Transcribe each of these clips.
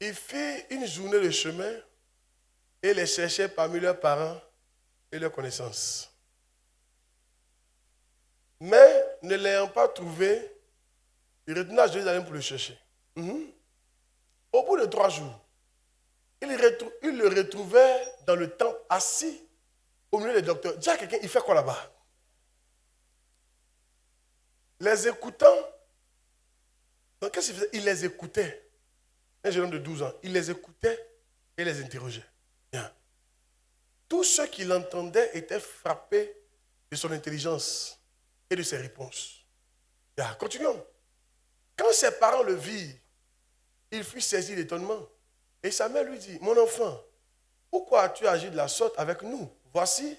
Il fit une journée de chemin et les cherchait parmi leurs parents et leurs connaissances. Mais ne l'ayant pas trouvé, il retourna à Jérusalem pour le chercher. Au bout de 3 jours, il le retrouvait dans le temple assis au milieu des docteurs. Dis à quelqu'un, il fait quoi là-bas? Les écoutant, donc qu'est-ce qu'il faisait? Il les écoutait. Un jeune homme de 12 ans, il les écoutait et les interrogeait. Bien. Tous ceux qui l'entendaient étaient frappés de son intelligence et de ses réponses. Bien, continuons. Quand ses parents le virent, il fut saisi d'étonnement. Et sa mère lui dit, mon enfant, pourquoi as-tu agi de la sorte avec nous? Voici,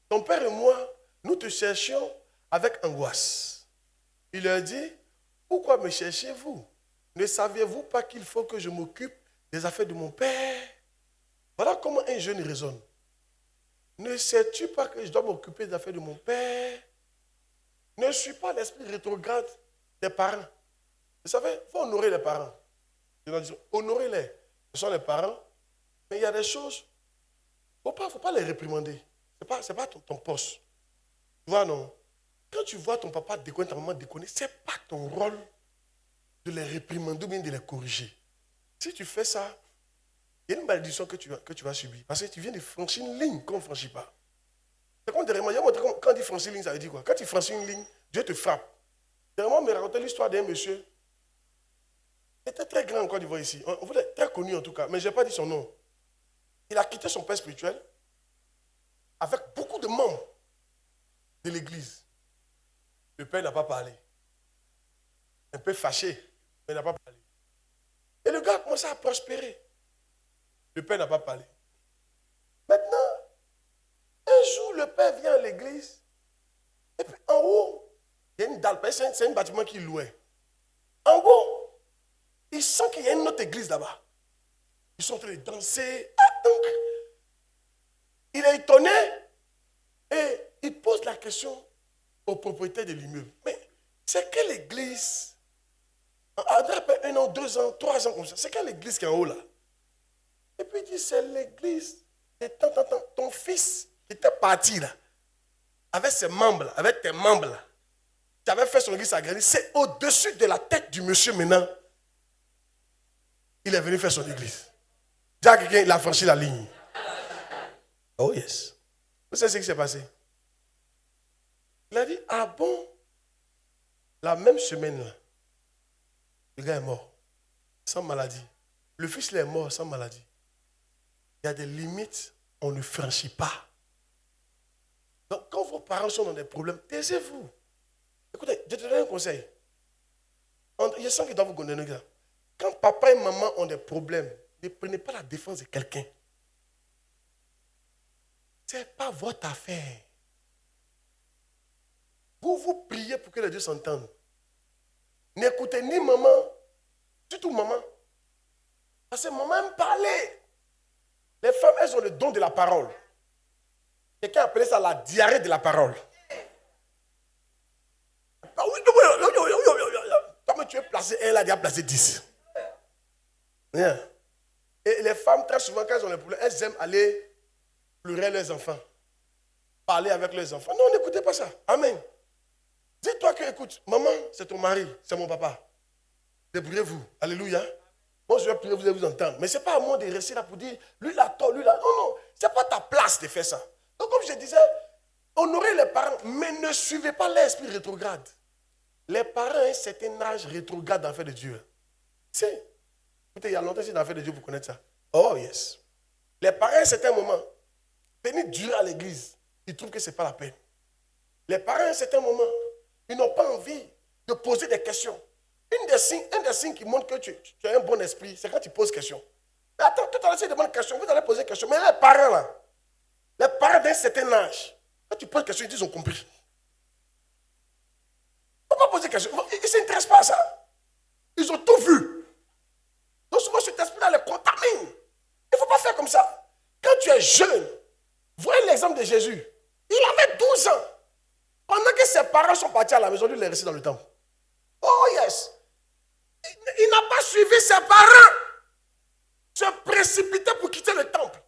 ton père et moi, nous te cherchions avec angoisse. Il leur dit, pourquoi me cherchez-vous? Ne saviez-vous pas qu'il faut que je m'occupe des affaires de mon père? Voilà comment un jeune raisonne. Ne sais-tu pas que je dois m'occuper des affaires de mon père? Ne suis pas l'esprit rétrograde des parents. Vous savez, il faut honorer les parents. Honorez-les. Ce sont les parents. Mais il y a des choses, il ne faut pas les réprimander. Ce n'est pas ton poste. Tu vois, non? Quand tu vois ton papa déconner, ta maman déconner, ce n'est pas ton rôle de les réprimander ou bien de les corriger. Si tu fais ça, il y a une malédiction que tu vas subir. Parce que tu viens de franchir une ligne qu'on ne franchit pas. C'est comme dernièrement, quand on dit franchir une ligne, ça veut dire quoi? Quand tu franchis une ligne, Dieu te frappe. Dernièrement, on me racontait l'histoire d'un monsieur. Il était très grand en Côte d'Ivoire ici. On voulait très connu en tout cas, mais je n'ai pas dit son nom. Il a quitté son père spirituel avec beaucoup de membres de l'église. Le père n'a pas parlé. Un peu fâché, mais il n'a pas parlé. Et le gars a commencé à prospérer. Le père n'a pas parlé. Maintenant, un jour, le père vient à l'église. Et puis en haut, il y a une dalle. C'est un bâtiment qu'il louait. En haut, il sent qu'il y a une autre église là-bas. Ils sont en train de danser. Donc, il est étonné et il pose la question au propriétaire de l'immeuble. Mais c'est quelle église? Après 1 an, 2 ans, 3 ans comme ça. C'est quelle église qui est en haut là? Et puis il dit, c'est l'église de ton fils qui était parti là. Avec ses membres là, avec tes membres là. Tu avais fait son église à Grani. C'est au-dessus de la tête du monsieur maintenant. Il est venu faire son église. Dis à quelqu'un, il a franchi la ligne. Oh yes. Vous savez ce qui s'est passé? Il a dit, ah bon? La même semaine là, le gars est mort. Sans maladie. Le fils là est mort sans maladie. Il y a des limites, on ne franchit pas. Donc quand vos parents sont dans des problèmes, taisez-vous. Écoutez, je te donne un conseil. Il y a ça qui doivent vous donner. Quand papa et maman ont des problèmes, ne prenez pas la défense de quelqu'un. Ce n'est pas votre affaire. Vous priez pour que les deux s'entendent. N'écoutez ni maman, surtout maman. Parce que maman aime parler. Les femmes, elles ont le don de la parole. Quelqu'un appelait ça la diarrhée de la parole. Comme tu es placé, elle a déjà placé 10. Bien. Et les femmes, très souvent, quand elles ont des problèmes, elles aiment aller pleurer leurs enfants. Parler avec leurs enfants. Non, n'écoutez pas ça. Amen. Dis-toi que, écoute, maman, c'est ton mari, c'est mon papa. Débrouillez-vous. Alléluia. Moi, je vais prier, vous allez vous entendre. Mais ce n'est pas à moi de rester là pour dire, lui là, tort, lui là. Non, non. Ce n'est pas ta place de faire ça. Donc, comme je disais, honorez les parents, mais ne suivez pas l'esprit rétrograde. Les parents, un certain âge rétrograde dans l'affaire de Dieu. C'est. Écoutez, il y a longtemps que c'est dans l'affaire de Dieu, vous connaissez ça. Oh, yes. Les parents, à un certain moment, venir durer à l'église, ils trouvent que ce n'est pas la peine. Les parents, à un certain moment, ils n'ont pas envie de poser des questions. Un des signes qui montre que tu as un bon esprit, c'est quand tu poses question. Mais attends, tout à l'heure, c'est de bonnes questions, vous allez poser des questions. Mais les parents, là, les parents d'un certain âge, quand tu poses des questions, ils ont compris. On ne peut pas poser des questions. Ils ne s'intéressent pas à ça. Ils ont tout vu. Donc souvent, cet esprit-là les contamine. Il ne faut pas faire comme ça. Quand tu es jeune, voyez l'exemple de Jésus. Il avait 12 ans. Pendant que ses parents sont partis à la maison, lui, il est resté dans le temple. Oh yes. Il n'a pas suivi ses parents. se précipitaient pour quitter le temple.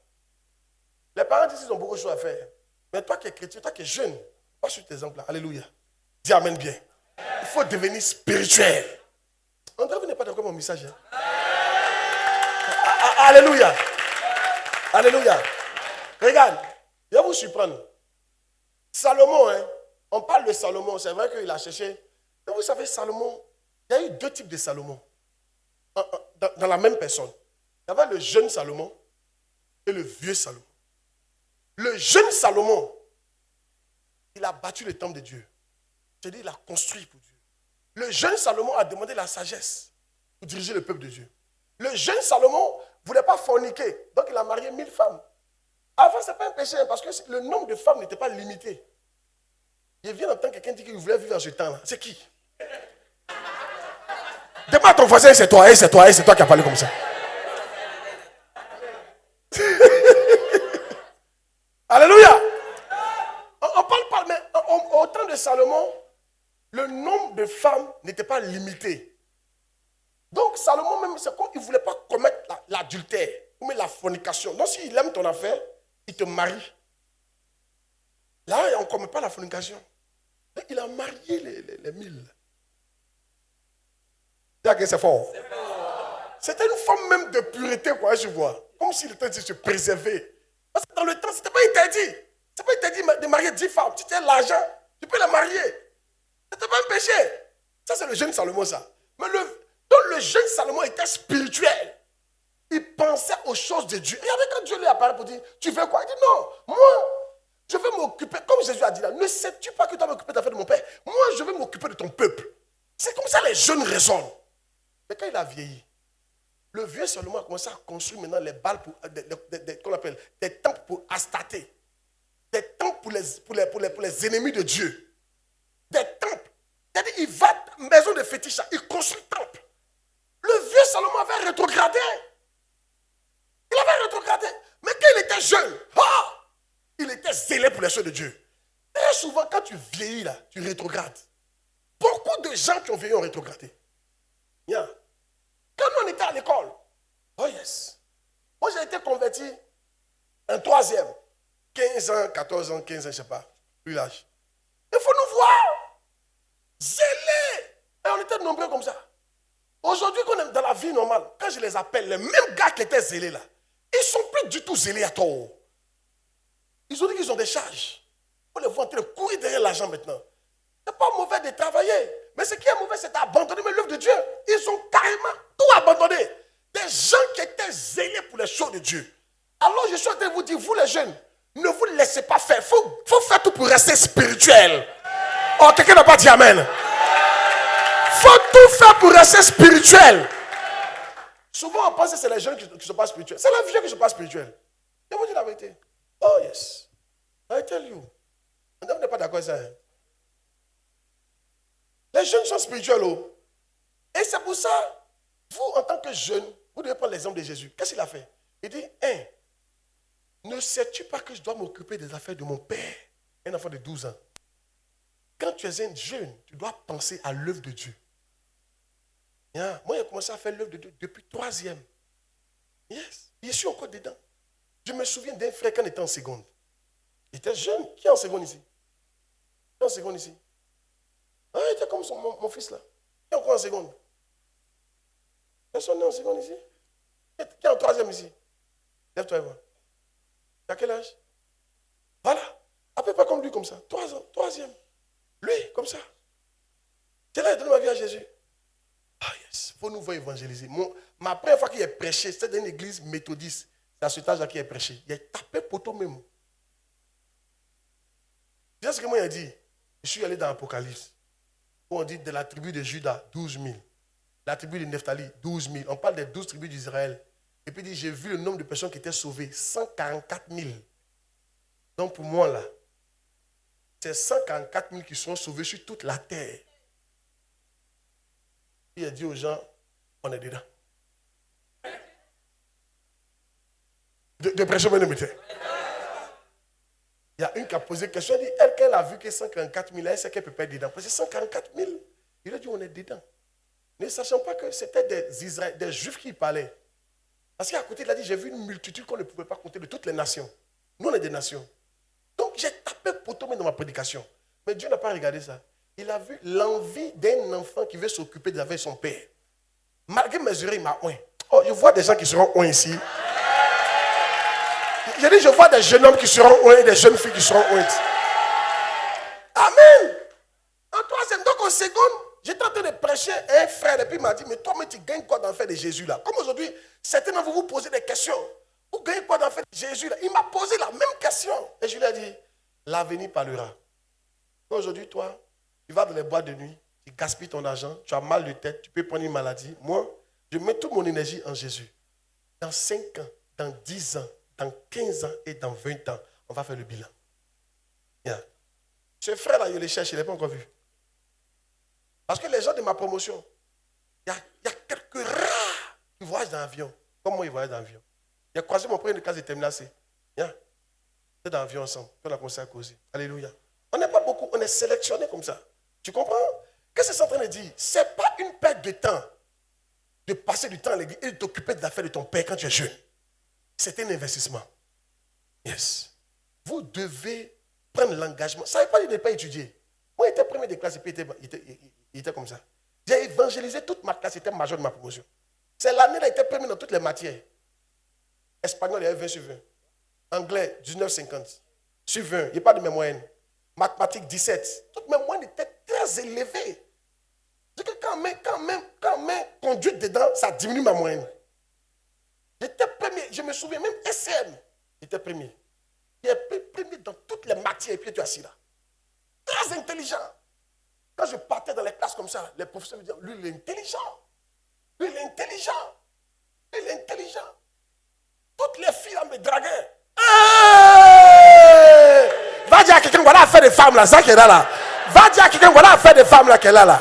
Les parents disent qu'ils ont beaucoup de choses à faire. Mais toi qui es chrétien, toi qui es jeune, va sur tes exemples là. Alléluia. Dis amen bien. Il faut devenir spirituel. André, vous n'êtes pas d'accord avec mon message. Hein? Alléluia. Alléluia. Regarde, je vais vous surprendre. Salomon, hein, on parle de Salomon, c'est vrai qu'il a cherché. Mais vous savez, Salomon, il y a eu deux types de Salomon dans la même personne. Il y avait le jeune Salomon et le vieux Salomon. Le jeune Salomon, il a battu le temple de Dieu. C'est-à-dire, il a construit pour Dieu. Le jeune Salomon a demandé la sagesse pour diriger le peuple de Dieu. Le jeune Salomon ne voulait pas forniquer, donc il a marié 1000 femmes. Avant, ce n'est pas un péché, parce que le nombre de femmes n'était pas limité. Il vient d'entendre quelqu'un dire qu'il voulait vivre dans ce temps-là. C'est qui? Demande à ton voisin, c'est toi, c'est toi qui as parlé comme ça. Alléluia. On parle pas, mais au temps de Salomon, le nombre de femmes n'était pas limité. Donc Salomon même, c'est comme il ne voulait pas commettre l'adultère ou même la fornication. Donc s'il aime ton affaire, il te marie. Là, on ne commet pas la fornication. Il a marié les 1000. C'est fort. C'était une forme même de pureté, quoi, je vois. Comme s'il était de se préserver. Parce que dans le temps, ce n'était pas interdit. Ce n'était pas interdit de marier 10 femmes. Si tu as l'argent, tu peux les marier. Ce n'était pas un péché. Ça, c'est le jeune Salomon, ça. Mais donc le jeune Salomon était spirituel. Il pensait aux choses de Dieu. Regardez quand Dieu lui apparaît pour dire, tu veux quoi? Il dit non, moi, je vais m'occuper, comme Jésus a dit là, ne sais-tu pas que tu dois m'occuper de l'affaire de mon père? Moi, je vais m'occuper de ton peuple. C'est comme ça les jeunes raisonnent. Mais quand il a vieilli, le vieux Salomon a commencé à construire maintenant les balles pour, qu'on appelle, des temples pour Astarté. Des temples pour les ennemis de Dieu. Des temples. C'est-à-dire, il va à une maison de fétiche, il construit un temple. Le vieux Salomon avait rétrogradé. Il avait rétrogradé. Mais quand il était jeune, il était zélé pour les choses de Dieu. Très souvent, quand tu vieillis, là, tu rétrogrades. Beaucoup de gens qui ont vieilli ont rétrogradé. Yeah. Quand nous, on était à l'école, oh yes. Moi, j'ai été converti en 3e. 15 ans, 14 ans, 15 ans, je ne sais pas. Plus l'âge. Il faut nous voir. Zélés. Et on était nombreux comme ça. Aujourd'hui, quand on est dans la vie normale, quand je les appelle, les mêmes gars qui étaient zélés là, ils ne sont plus du tout zélés à tort. Ils ont dit qu'ils ont des charges. On les voit en train de courir derrière l'argent maintenant. Ce n'est pas mauvais de travailler. Mais ce qui est mauvais, c'est d'abandonner l'œuvre de Dieu. Ils ont carrément tout abandonné. Des gens qui étaient zélés pour les choses de Dieu. Alors je suis en train de vous dire, vous les jeunes, ne vous laissez pas faire. Il faut faire tout pour rester spirituel. Oh, quelqu'un n'a pas dit amen. Il faut tout faire pour rester spirituel. Souvent, on pense que c'est les jeunes qui ne sont pas spirituels. C'est les vieux qui ne sont pas spirituels. Je vous dis la vérité. Oh, yes. I tell you. On n'est pas d'accord avec ça. Hein? Les jeunes sont spirituels. Oh. Et c'est pour ça, vous, en tant que jeune, vous devez prendre l'exemple de Jésus. Qu'est-ce qu'il a fait? Il dit, ne sais-tu pas que je dois m'occuper des affaires de mon père? Un enfant de 12 ans. Quand tu es un jeune, tu dois penser à l'œuvre de Dieu. Yeah. Moi, j'ai commencé à faire l'œuvre de Dieu depuis 3e. Yes. Je suis encore dedans. Je me souviens d'un frère quand il était en seconde. Il était jeune. Qui est en seconde ici? Qui est en seconde ici? Ah, il était comme mon fils là. Qui est encore en seconde? Personne n'est en seconde ici? Qui est en 3e ici? Lève-toi et vois. Tu as quel âge? Voilà. À peu près comme lui, comme ça. 3 ans. 3e. Lui, comme ça. C'est là, il donne ma vie à Jésus. Ah yes. Il faut nous voir évangéliser. Ma première fois qu'il a prêché, c'était dans une église méthodiste. C'est à cet âge-là qu'il a prêché. Il a tapé poteau même. Tu sais ce que moi il a dit? Je suis allé dans l'Apocalypse. Où on dit de la tribu de Juda, 12 000. La tribu de Nephtali, 12 000. On parle des 12 tribus d'Israël. Et puis il dit, j'ai vu le nombre de personnes qui étaient sauvées, 144 000. Donc pour moi là, c'est 144 000 qui sont sauvés sur toute la terre. Il a dit aux gens, on est dedans. De prêcher, bien aimé. Il y a une qui a posé une question, elle dit, elle, quand elle a vu que 144 000, elle sait qu'elle ne peut pas être dedans. Parce que 144 000, il a dit, on est dedans. Ne sachant pas que c'était des Juifs qui parlaient. Parce qu'à côté, il a dit, j'ai vu une multitude qu'on ne pouvait pas compter de toutes les nations. Nous, on est des nations. Donc, j'ai tapé potomé dans ma prédication. Mais Dieu n'a pas regardé ça. Il a vu l'envie d'un enfant qui veut s'occuper de son père. Malgré mesurer, il m'a oint. Oh, je vois des gens qui seront oints ici. J'ai dit, je vois des jeunes hommes qui seront oints et des jeunes filles qui seront ointes. Amen. En troisième, donc en seconde, j'étais en train de prêcher à un frère et puis il m'a dit, mais toi, mais tu gagnes quoi dans l'enfer de Jésus là? Comme aujourd'hui, certains d'entre vous posez des questions. Vous gagnez quoi dans l'enfer de Jésus là? Il m'a posé la même question. Et je lui ai dit, l'avenir parlera. Aujourd'hui, toi, tu vas dans les boîtes de nuit, tu gaspilles ton argent, tu as mal de tête, tu peux prendre une maladie. Moi, je mets toute mon énergie en Jésus. Dans 5 ans, dans 10 ans, dans 15 ans et dans 20 ans, on va faire le bilan. Yeah. Ce frère-là, je le cherche, il n'est pas encore vu. Parce que les gens de ma promotion, il y a quelques rares qui voyagent dans l'avion. Comme moi, ils voyagent dans l'avion. Il a croisé mon premier de classe de terminale C. Yeah. C'est dans l'avion ensemble. On a commencé à causer. Alléluia. On n'est pas beaucoup, on est sélectionné comme ça. Tu comprends? Qu'est-ce que c'est en train de dire? Ce n'est pas une perte de temps de passer du temps à l'église et de t'occuper de l'affaire de ton père quand tu es jeune. C'est un investissement. Yes. Vous devez prendre l'engagement. Ça ne veut pas dire de ne pas étudier. Moi, j'étais premier de classe et puis il était comme ça. J'ai évangélisé toute ma classe, j'étais major de ma promotion. C'est l'année où il était premier dans toutes les matières. Espagnol, il y avait 20 sur 20. Anglais, 19,50. Sur 20, il n'y a pas de mes moyennes. Mathématiques, 17. Toutes mes moyennes étaient très élevées. C'est que quand même conduite dedans, ça diminue ma moyenne. J'étais premier, je me souviens même SM. J'étais premier. J'étais premier dans toutes les matières et puis tu es assis là. Très intelligent. Quand je partais dans les classes comme ça, les professeurs me disaient, lui il est intelligent. Lui il est intelligent. Lui il est intelligent. Toutes les filles là me draguaient. Hey! Va dire à quelqu'un, voilà l'affaire des femmes là, ça qu'elle est là. Va dire à quelqu'un, voilà l'affaire des femmes là qu'elle est là.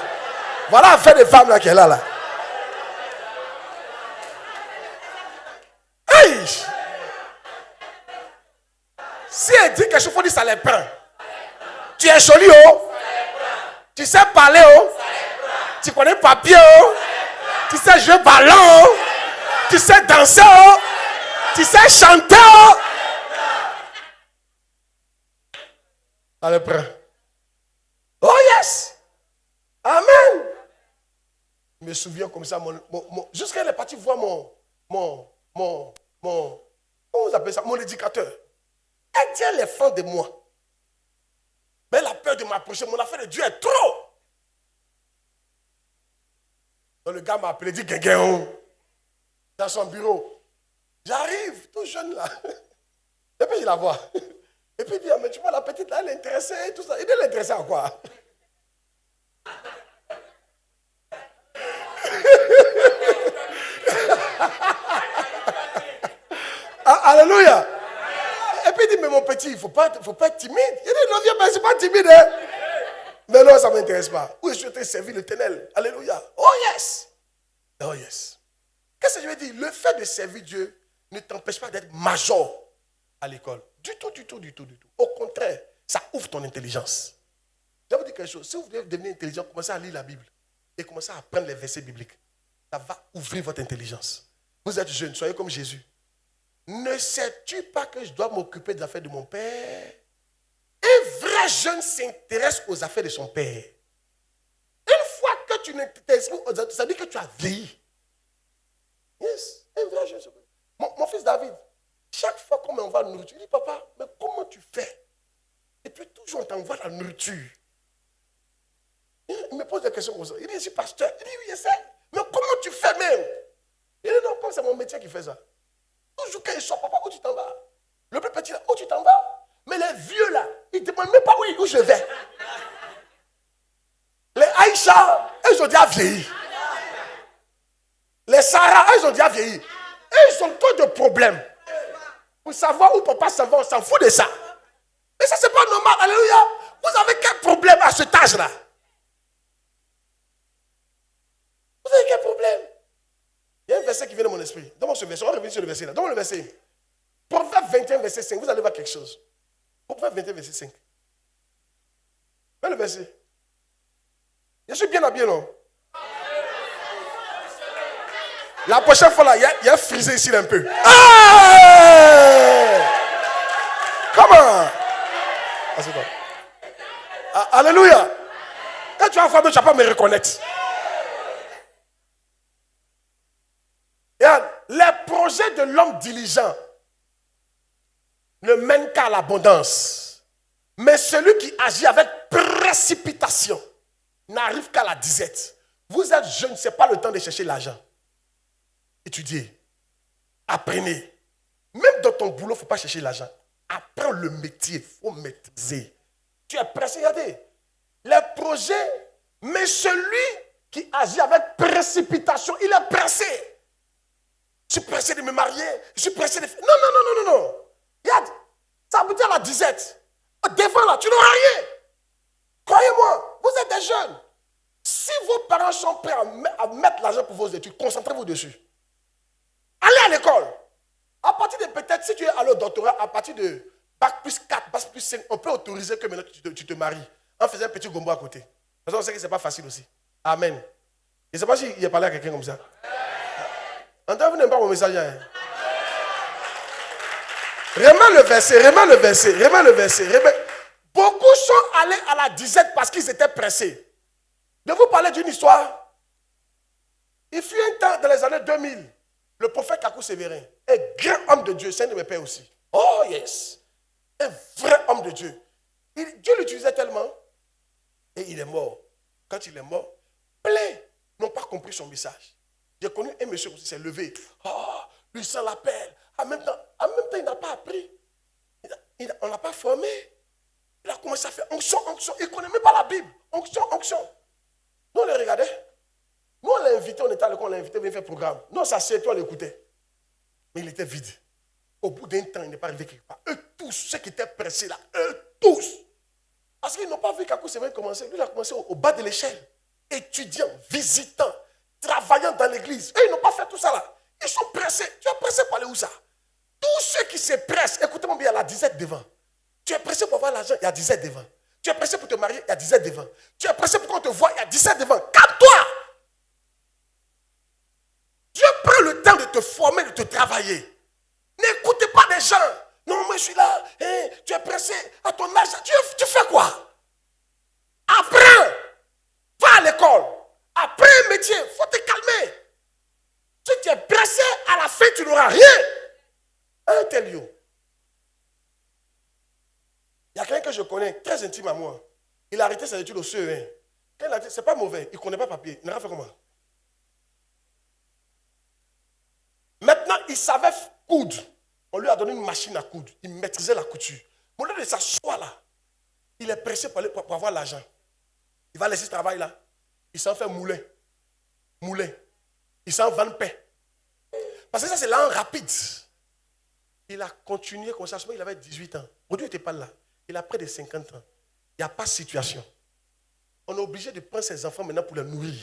Voilà l'affaire des femmes là qu'elle est là. Hey! Si elle dit quelque chose, il faut dire ça les prend. Tu es joli, oh. Tu sais parler, oh. Tu connais papier, oh. Tu sais jouer ballon, oh. Tu sais danser, oh. Tu sais chanter, oh. Ça les prend. Oh yes. Amen. Je me souviens comme ça, jusqu'à elle est partie voir comment vous appelez ça, mon éducateur. Elle tient les fans de moi. Mais elle a peur de m'approcher. Mon affaire de Dieu est trop. Donc le gars m'a appelé, dit Guéguéon, dans son bureau. J'arrive, tout jeune là. Et puis je la vois. Et puis il dit, mais tu vois la petite là, elle est intéressée et tout ça. Il dit, elle est intéressée à quoi? Alléluia. Et puis il dit, mais mon petit, il ne faut pas être timide. Il dit, non, viens, mais je ne suis pas timide. Hein? Mais non, ça ne m'intéresse pas. Où je suis servir l'Éternel. Alléluia. Oh yes. Oh yes. Qu'est-ce que je veux dire? Le fait de servir Dieu ne t'empêche pas d'être major à l'école. Du tout. Au contraire, ça ouvre ton intelligence. Je vais vous dire quelque chose. Si vous voulez devenir intelligent, commencez à lire la Bible. Et commencez à apprendre les versets bibliques. Ça va ouvrir votre intelligence. Vous êtes jeune, soyez comme Jésus. Ne sais-tu pas que je dois m'occuper de l'affaire de mon père? Un vrai jeune s'intéresse aux affaires de son père. Une fois que tu t'intéresses aux affaires, ça veut dire que tu as vieilli. Yes, un vrai jeune. Mon fils David, chaque fois qu'on m'envoie la nourriture, il dit, papa, mais comment tu fais? Et puis toujours on t'envoie la nourriture. Il me pose des questions comme ça. Il dit, je suis pasteur. Il dit, oui, je sais. Mais comment tu fais même? Il dit, non, comme c'est mon métier qui fait ça. Toujours quand ils sont, papa, où tu t'en vas? Le plus petit là, où tu t'en vas? Mais les vieux là, ils ne demandent même pas où je vais. Les Aïcha, elles ont déjà vieilli. Les Sarah, elles ont déjà vieilli. Et ils ont trop de problèmes. Pour savoir où papa s'en va, on s'en fout de ça. Mais ça, c'est pas normal. Alléluia. Vous avez quel problème à cet âge-là? Vous avez quel problème? Il y a un verset qui vient de mon esprit. Donne-moi ce verset. On va revenir sur le verset là. Donne-moi le verset. Proverbe 21, verset 5. Vous allez voir quelque chose. Proverbe 21, verset 5. Mets le verset. Je suis bien habillé, non? La prochaine fois, là, il y a frisé ici un peu. Hey! Comment? Assieds-toi. Alléluia. Quand tu vas voir, tu ne vas pas me reconnaître. Regarde, les projets de l'homme diligent ne mènent qu'à l'abondance. Mais celui qui agit avec précipitation n'arrive qu'à la disette. Vous êtes jeune, ce n'est pas le temps de chercher l'argent. Étudiez. Apprenez. Même dans ton boulot, il ne faut pas chercher l'argent. Apprends le métier, il faut maîtriser. Tu es pressé, regardez. Les projets, mais celui qui agit avec précipitation, il est pressé. Je suis pressé de me marier, je suis pressé de faire. Non. Regarde, ça veut dire la disette. Devant là, tu n'auras rien. Croyez-moi, vous êtes des jeunes. Si vos parents sont prêts à mettre l'argent pour vos études, concentrez-vous dessus. Allez à l'école. À partir de peut-être, si tu es allé au doctorat, à partir de bac plus 4, bac plus 5, on peut autoriser que maintenant tu te maries en faisant un petit gombo à côté. Parce qu'on sait que ce n'est pas facile aussi. Amen. Je ne sais pas s'il a parlé à quelqu'un comme ça. Entendez, vous n'aimez pas mon message. Hein? Remets le verset. Beaucoup sont allés à la disette parce qu'ils étaient pressés. Je vais vous parler d'une histoire. Il fut un temps, dans les années 2000, le prophète Kakou Sévérin, un grand homme de Dieu, c'est un de mes pères aussi. Oh yes! Un vrai homme de Dieu. Dieu l'utilisait tellement, et il est mort. Quand il est mort, plein n'ont pas compris son message. J'ai connu un monsieur qui s'est levé. Oh, lui sent l'appel. En même temps, il n'a pas appris. On ne l'a pas formé. Il a commencé à faire onction. Il ne connaît même pas la Bible. Onction. Nous, on les regardait. Nous, on l'a invité, on était à l'école, on l'a invité, on venait faire programme. Nous, on s'assied, on l'écoutait. Mais il était vide. Au bout d'un temps, il n'est pas arrivé quelque part. Eux tous, ceux qui étaient pressés là, eux tous. Parce qu'ils n'ont pas vu Kakou Sévérin commencer. Lui, il a commencé au bas de l'échelle. Étudiant, visitant, travaillant dans l'église. Et ils n'ont pas fait tout ça là. Ils sont pressés. Tu es pressé pour aller où ça? Tous ceux qui se pressent, écoutez-moi bien, il y a la disette devant. Tu es pressé pour avoir l'argent, il y a disette devant. Tu es pressé pour te marier, il y a disette devant. Tu es pressé pour qu'on te voie, il y a disette devant. Calme-toi! Dieu prend le temps de te former, de te travailler. N'écoutez pas des gens. Non, moi je suis là. Hein, tu es pressé. À ton âge, tu fais quoi? Apprends. Va à l'école. Apprends un métier. Il faut te calmer. Si tu es pressé, à la fin, tu n'auras rien. Un tel lieu. Il y a quelqu'un que je connais, très intime à moi. Il a arrêté ses études au CE1. C'est pas mauvais. Il ne connaît pas papier. Il n'a pas fait comment? Maintenant, il savait coudre. On lui a donné une machine à coudre. Il maîtrisait la couture. Au lieu de s'asseoir là, il est pressé pour avoir l'argent. Il va laisser ce travail là. Il s'en fait mouler. Il s'en vend pain. Parce que ça, c'est l'an rapide. Il a continué comme ça. Il avait 18 ans. Aujourd'hui, il n'était pas là. Il a près de 50 ans. Il n'y a pas de situation. On est obligé de prendre ses enfants maintenant pour les nourrir.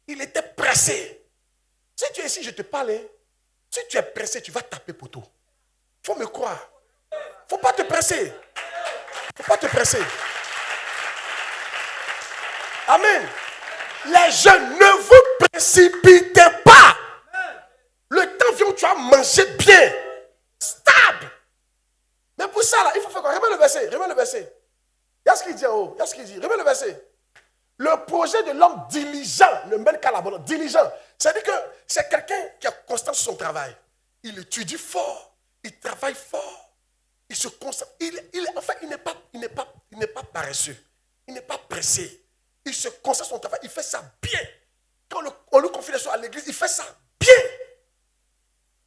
Il était pressé. Si tu es ici, je te parle. Si tu es pressé, tu vas taper poteau. Il faut me croire. Il ne faut pas te presser. Il ne faut pas te presser. Amen. Les jeunes, ne vous précipitez pas. Le temps vient où tu vas manger bien. Stable. Mais pour ça, là, il faut faire quoi? Remets le verset. Il y a ce qu'il dit en haut. Remets le verset. Le projet de l'homme diligent ne mène qu'à l'abondance. Diligent. C'est-à-dire que c'est quelqu'un qui est constant sur son travail. Il étudie fort. Il travaille fort. Il se concentre. Enfin, il n'est pas paresseux. Il n'est pas pressé. Il se concentre sur son travail. Il fait ça bien. Quand on lui confie les choses à l'église, il fait ça bien.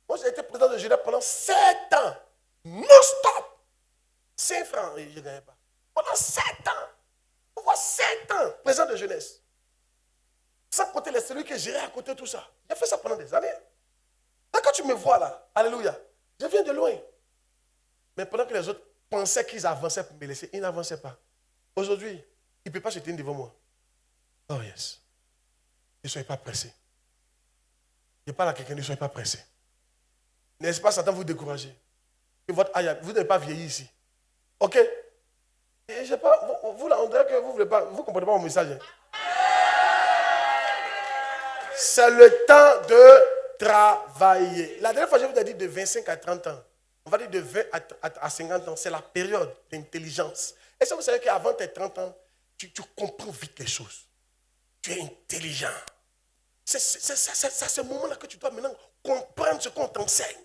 Moi, j'ai été président de Genève pendant 7 ans. Non-stop. 5 francs, je ne gagnais pas. Pendant 7 ans. On voit 7 ans, président de jeunesse. Sans compter les cellules que j'ai à côté de tout ça. J'ai fait ça pendant des années. Là, quand tu me vois là, alléluia, je viens de loin. Mais pendant que les autres pensaient qu'ils avançaient pour me laisser, ils n'avançaient pas. Aujourd'hui, il ne peut pas se tenir devant moi. Oh yes. Ne soyez pas pressés. Je parle à quelqu'un, ne soyez pas pressés. N'est-ce pas Satan vous décourager? Que votre aïe, vous n'avez pas vieilli ici. Ok? Et je sais pas, vous là, on dirait que vous ne voulez pas, vous ne comprenez pas mon message. Hein? C'est le temps de travailler. La dernière fois, je vous ai dit de 25 à 30 ans. On va dire de 20 à 50 ans. C'est la période d'intelligence. Est-ce que vous savez qu'avant tes 30 ans, tu comprends vite les choses. Tu es intelligent. C'est à ce moment-là que tu dois maintenant comprendre ce qu'on t'enseigne.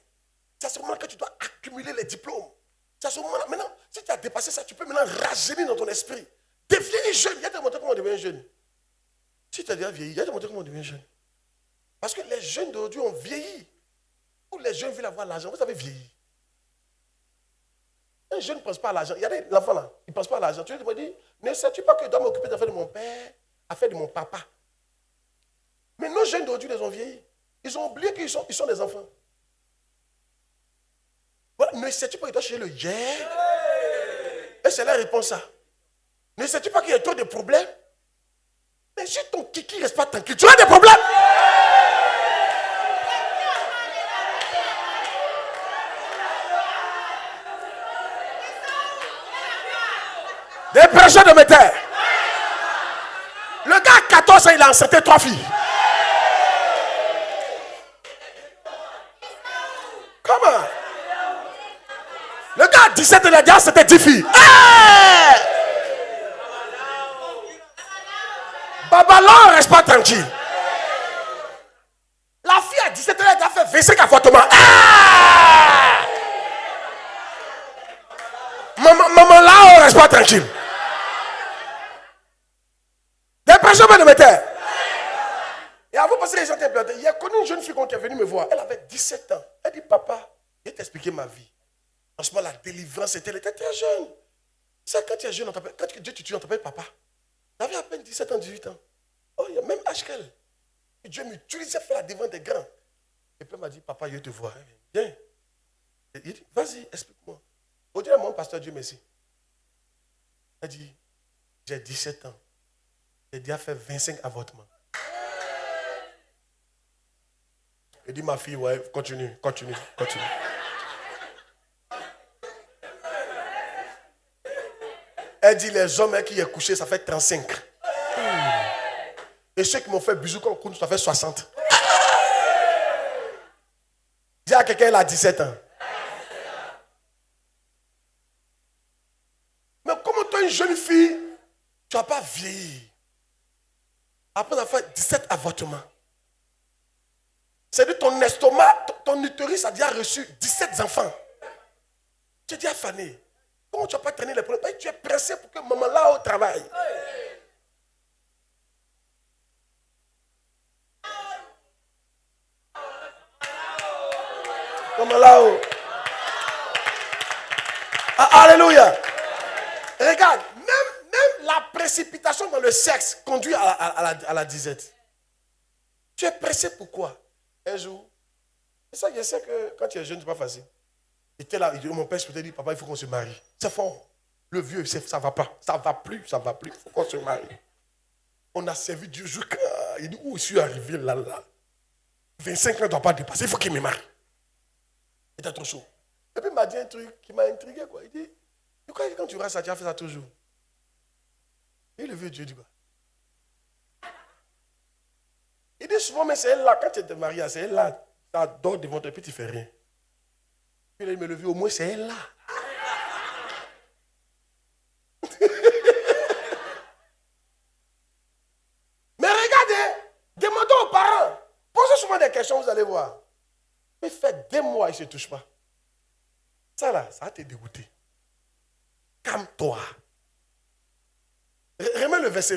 C'est à ce moment-là que tu dois accumuler les diplômes. C'est à ce moment-là, maintenant, si tu as dépassé ça, tu peux maintenant rajeunir dans ton esprit. Devenir jeune. Il y a te montrer comment devenir jeune. Si tu as déjà vieilli, il y a te montrer comment devenir jeune. Parce que les jeunes d'aujourd'hui ont vieilli. Tous les jeunes veulent avoir l'argent. Vous avez vieilli. Un jeune ne pense pas à l'argent. Il y a des enfants là, ils ne pensent pas à l'argent. Tu lui dis, ne sais-tu pas que je dois m'occuper des affaires de mon père, affaires de mon papa. Mais nos jeunes d'aujourd'hui, ils ont vieilli. Ils ont oublié qu'ils sont des enfants. Voilà. Ne sais-tu pas qu'il doit chercher le jet? Et c'est la réponse à. Ne sais-tu pas qu'il y a trop de problèmes? Mais si ton kiki ne reste pas tranquille, tu as des problèmes. Des prêcheurs de métal. Le gars à 14 ans, il a enceinté 3 filles. Comment? Le gars à 17 ans, il a dit c'était 10 filles. Hey! Babalon, reste pas tranquille. La fille à 17 ans, elle a fait 25 avortements. Hey! Maman là, on reste pas tranquille. Des personnes de métal. Et avant de passer les gens qui ont planté, il y a connu une jeune fille qui est venue me voir. Elle avait 17 ans. Elle dit, papa, je vais t'expliquer ma vie. Franchement, la délivrance, elle était très jeune. C'est quand tu es jeune, quand Dieu te tue, on t'appelle papa. Elle avait à peine 17 ans, 18 ans. Oh, il y a même âge qu'elle. Et Dieu m'utilisait faire la délivrance des grands. Et puis elle m'a dit, papa, je vais te voir. Viens. Il dit, vas-y, explique-moi. Aujourd'hui, mon pasteur, Dieu merci. Elle dit, j'ai 17 ans. J'ai déjà fait 25 avortements. Il dit, ma fille, ouais, continue. Elle dit, les hommes qui ont couché, ça fait 35. Et ceux qui m'ont fait bisous comme coup, ça fait 60. Dis à quelqu'un, il a 17 ans. Mais comment toi, une jeune fille, tu n'as pas vieilli? Après avoir fait 17 avortements. C'est-à-dire ton estomac, ton utérus a déjà reçu 17 enfants. Tu es déjà fané. Comment tu n'as pas traîné les problèmes? Tu es pressé pour que maman là au travail. Maman là haut. Ah, alléluia. Regarde, même la précipitation dans le sexe conduit à la disette. Tu es pressé pourquoi? Un jour, c'est ça que je sais que quand tu es jeune, c'est pas facile. Et tu es là, mon père je te dit, papa, il faut qu'on se marie. C'est fort. Le vieux, ça ne va pas. Ça ne va plus. Il faut qu'on se marie. On a servi Dieu jusqu'à. Il dit, où je suis arrivé là. 25 ans ne doit pas dépasser. Il faut qu'il me marie. C'était trop chaud. Et puis il m'a dit un truc qui m'a intrigué. Quoi. Il dit, pourquoi quand tu vois ça, tu as fait ça toujours? Et le vieux Dieu dit quoi? Il dit souvent, mais c'est elle là, quand tu te maries, c'est elle là. Tu dors devant toi et puis tu ne fais rien. Puis il me le vu, au moins c'est elle là. Mais regardez, demandez aux parents. Posez souvent des questions, vous allez voir. Il fait des mois, il ne se touche pas. Ça là, ça va te dégoûter. Calme-toi. Remets le verset.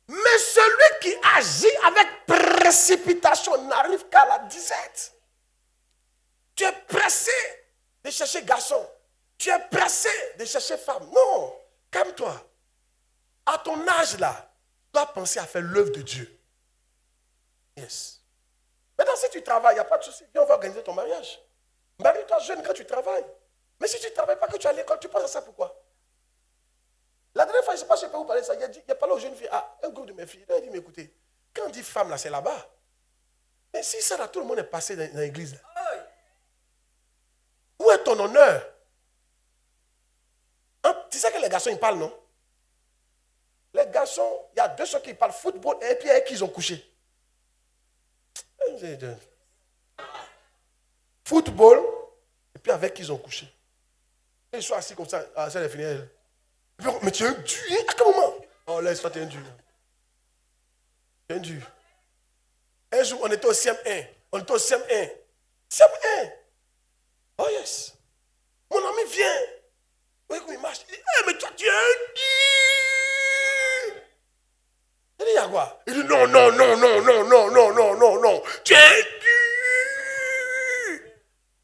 Mais celui qui agit avec précipitation n'arrive qu'à la disette. Tu es pressé de chercher garçon. Tu es pressé de chercher femme. Non, calme-toi. À ton âge là, tu dois penser à faire l'œuvre de Dieu. Yes. Maintenant, si tu travailles, il n'y a pas de souci. Viens, on va organiser ton mariage. Marie-toi jeune quand tu travailles. Mais si tu ne travailles pas, que tu es à l'école, tu penses à ça pourquoi? La dernière fois, je ne sais pas si je peux vous parler de ça. Il y a parlé aux jeunes filles. Ah, un groupe de mes filles. Il a dit, mais écoutez, quand on dit femme, là, c'est là-bas. Mais si ça, là, tout le monde est passé dans l'église. Où est ton honneur? Hein? Tu sais que les garçons, ils parlent, non? Les garçons, il y a 2 soeurs qui parlent football et puis avec qui ils ont couché. Football et puis avec qui ils ont couché. Et ils sont assis comme ça, ça est fini. Mais tu es un dur, à quel moment? Oh, laisse-toi, tu es un dur. Tu es un dur. Un jour, on était au CM1. On était au CM1. CM1. Oh yes. Mon ami vient. Oui, il marche. Il dit, mais toi, tu es un dur. Il dit, il y a quoi? Il dit, non. Tu es un dur.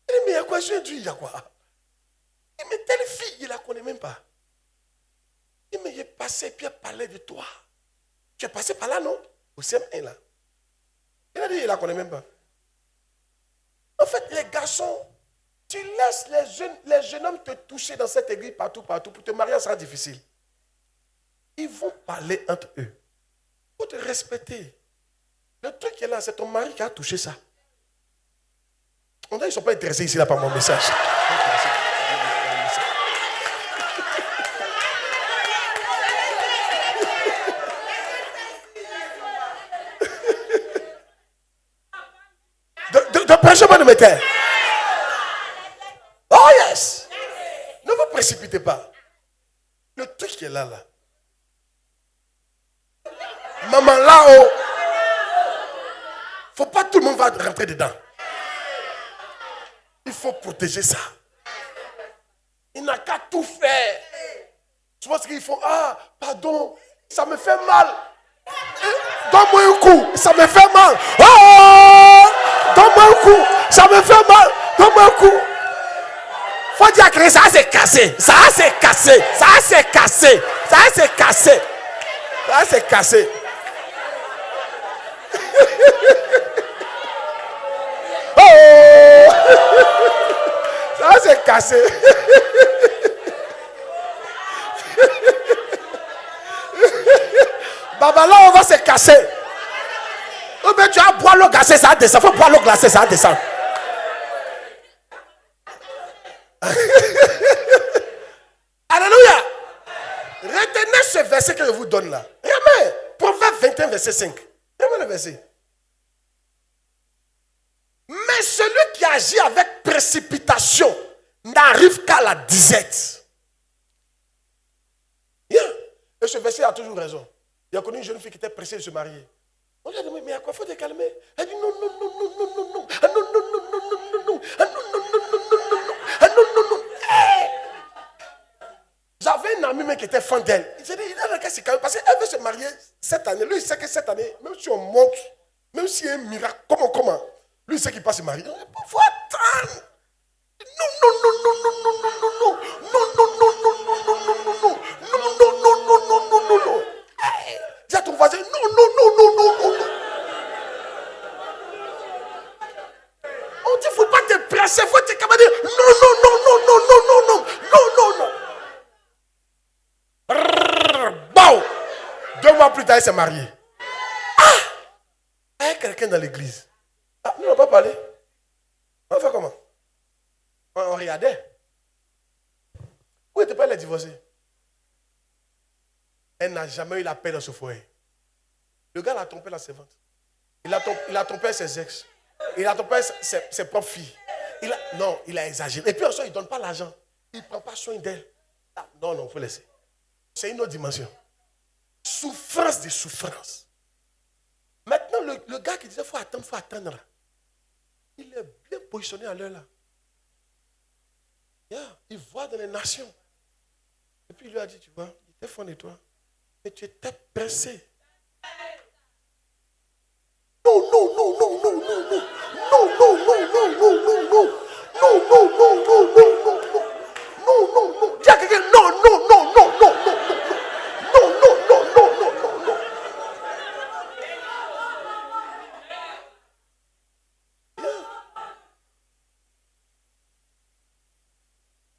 Il dit, mais il y a quoi? Je suis un dur, il y a quoi? Il dit, mais telle fille, il ne la connaît même pas. Il dit, mais il est passé, puis il parlait de toi. Tu es passé par là, non? Au CM1, là. Il a dit, il ne la connaît même pas. En fait, les garçons, tu laisses les jeunes hommes te toucher dans cette église partout. Pour te marier, ça sera difficile. Ils vont parler entre eux. Il faut te respecter. Le truc qui est là, c'est ton mari qui a touché ça. On dirait qu'ils ne sont pas intéressés ici là par mon message. De prêcher moi de mes terres. Oh yes. Ne vous précipitez pas. Le truc qui est là. Maman là-haut. Faut pas que tout le monde va rentrer dedans. Il faut protéger ça. Il n'a qu'à tout faire. Tu vois ce qu'ils font? Ah, pardon, ça me fait mal. Donne-moi un coup, ça me fait mal. Oh, donne-moi un coup, ça me fait mal. Donne-moi un coup. Faut dire que ça s'est cassé. Ça s'est cassé. Ça s'est cassé. Ça s'est cassé. Ça s'est cassé. Oh, ça s'est cassé. Baba, là, on va se casser. Ou bien tu vas boire l'eau glacée, ça descend. Il faut boire l'eau glacée, ça descend. Alléluia. Retenez ce verset que je vous donne là. Amen. Proverbe 21, verset 5. Amen le verset. Mais celui qui agit avec précipitation n'arrive qu'à la disette. Yeah. Et ce verset a toujours raison. Il a connu une jeune fille qui était pressée de se marier. On lui a demandé, mais à quoi faut te calmer? Elle dit non. Ah non. J'avais un ami qui était fan d'elle. Il s'est dit, il a qu'à se calmer parce qu'elle veut se marier cette année. Lui, il sait que cette année, même si on monte, même s'il y a un miracle, comment? Lui, il sait qu'il va se marier. Il faut attendre. Non. Dis à ton voisin, non. On dit, il ne faut pas te presser, il faut te calmer. Non. Bon. 2 mois plus tard, il s'est marié. Il y a quelqu'un dans l'église. Nous n'avons pas parlé. On fait comment? On regardait. Où était pas elle divorcée? Elle n'a jamais eu la paix dans ce foyer. Le gars l'a trompé la servante. Il a trompé ses ex. Il a trompé ses propres filles. Il a exagéré. Et puis ensuite, il ne donne pas l'argent. Il ne prend pas soin d'elle. Non, il faut laisser. C'est une autre dimension. Souffrance de souffrance. Maintenant, le gars qui disait faut attendre. Il est bien positionné à l'heure là. Yeah, il voit dans les nations. Et puis il lui a dit, tu vois, il était fond de toi. Mais tu étais pressé. Non. Dis à quelqu'un, non.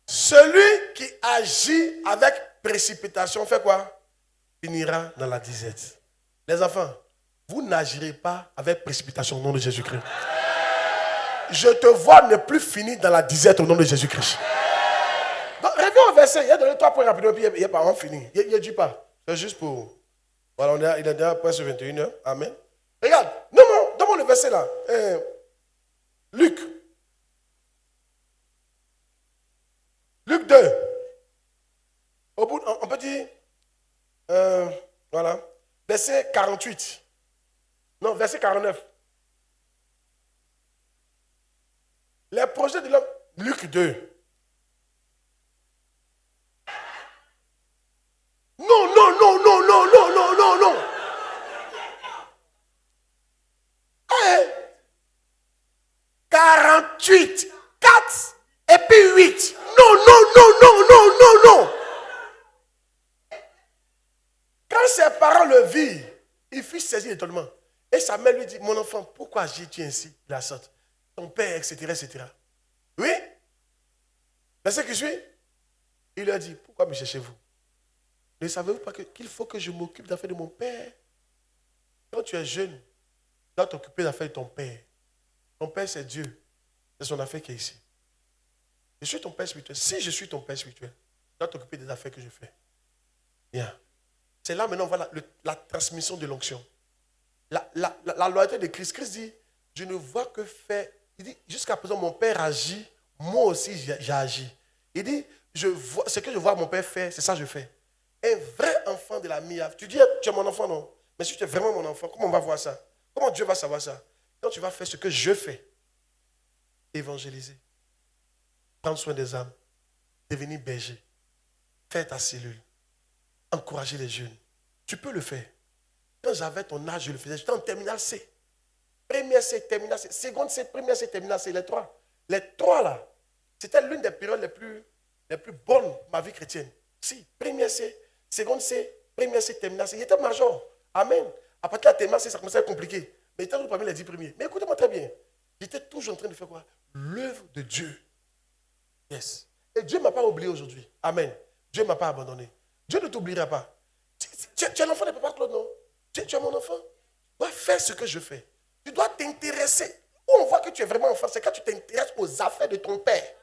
Celui qui agit avec précipitation fait quoi? Finira dans la disette. Les enfants, vous n'agirez pas avec précipitation au nom de Jésus-Christ. Je te vois ne plus finir dans la disette au nom de Jésus-Christ. Donc, reviens au verset. Il y a donné 3 points rapidement, puis il n'y a pas, on finit. Il ne dit pas. C'est juste pour Voilà, il est déjà presque 21h. Amen. Regarde, donne-moi le verset là. Luc. Luc 2. Au bout, on peut dire, voilà, verset 48. Non, verset 49. Les projets de l'homme, Luc 2. Non. 48, 4 et puis 8. Non. Quand ses parents le virent, il fut saisi d'étonnement. Et sa mère lui dit, mon enfant, pourquoi agis-tu ainsi de la sorte? Ton père, etc. Oui? Verset qui suit, il leur dit, pourquoi me cherchez-vous? Ne savez-vous pas qu'il faut que je m'occupe des affaires de mon père? Quand tu es jeune, tu dois t'occuper des affaires de ton père. Ton père, c'est Dieu. C'est son affaire qui est ici. Je suis ton père spirituel. Si je suis ton père spirituel, tu dois t'occuper des affaires que je fais. Bien. C'est là maintenant, voilà, la transmission de l'onction. La loyauté de Christ. Christ dit, je ne vois que faire. Il dit, jusqu'à présent, mon père agit, moi aussi j'ai agi. Il dit, ce que je vois mon père faire, c'est ça que je fais. Un vrai enfant de la MIAF. Tu dis, tu es mon enfant, non? Mais si tu es vraiment mon enfant, comment on va voir ça? Comment Dieu va savoir ça? Quand tu vas faire ce que je fais, évangéliser, prendre soin des âmes, devenir berger, faire ta cellule, encourager les jeunes. Tu peux le faire. Quand j'avais ton âge, je le faisais. J'étais en terminale C. Première C, terminale C. Seconde C, première C, terminale C. Les trois. Les trois là, c'était l'une des périodes les plus bonnes de ma vie chrétienne. Si, première C, seconde C, première C, terminale C. Il était major. Amen. À partir de la terminale C, ça commençait à être compliqué. Mais il était toujours parmi les 10 premiers. Mais écoutez-moi très bien. J'étais toujours en train de faire quoi? L'œuvre de Dieu. Yes. Et Dieu ne m'a pas oublié aujourd'hui. Amen. Dieu ne m'a pas abandonné. Dieu ne t'oubliera pas. Tu es l'enfant de Papa Claude, non? Tu es mon enfant. Tu dois faire ce que je fais. Tu dois t'intéresser. Où on voit que tu es vraiment enfant, c'est quand tu t'intéresses aux affaires de ton père.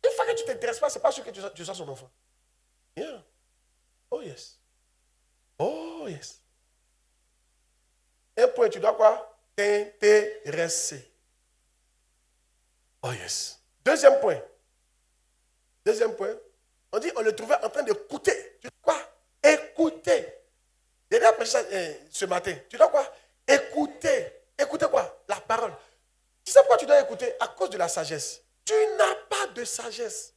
Une fois que tu ne t'intéresses pas, ce n'est pas sûr que tu sois son enfant. Yeah. Oh yes. Oh yes. Un point, tu dois quoi? T'intéresser. Oh yes. Deuxième point, on dit on le trouvait en train d'écouter. Tu dois quoi? Écouter. J'ai déjà prêché ça ce matin. Tu dois quoi? Écouter. Écouter quoi? La parole. Tu sais pourquoi tu dois écouter? À cause de la sagesse. Tu n'as pas de sagesse.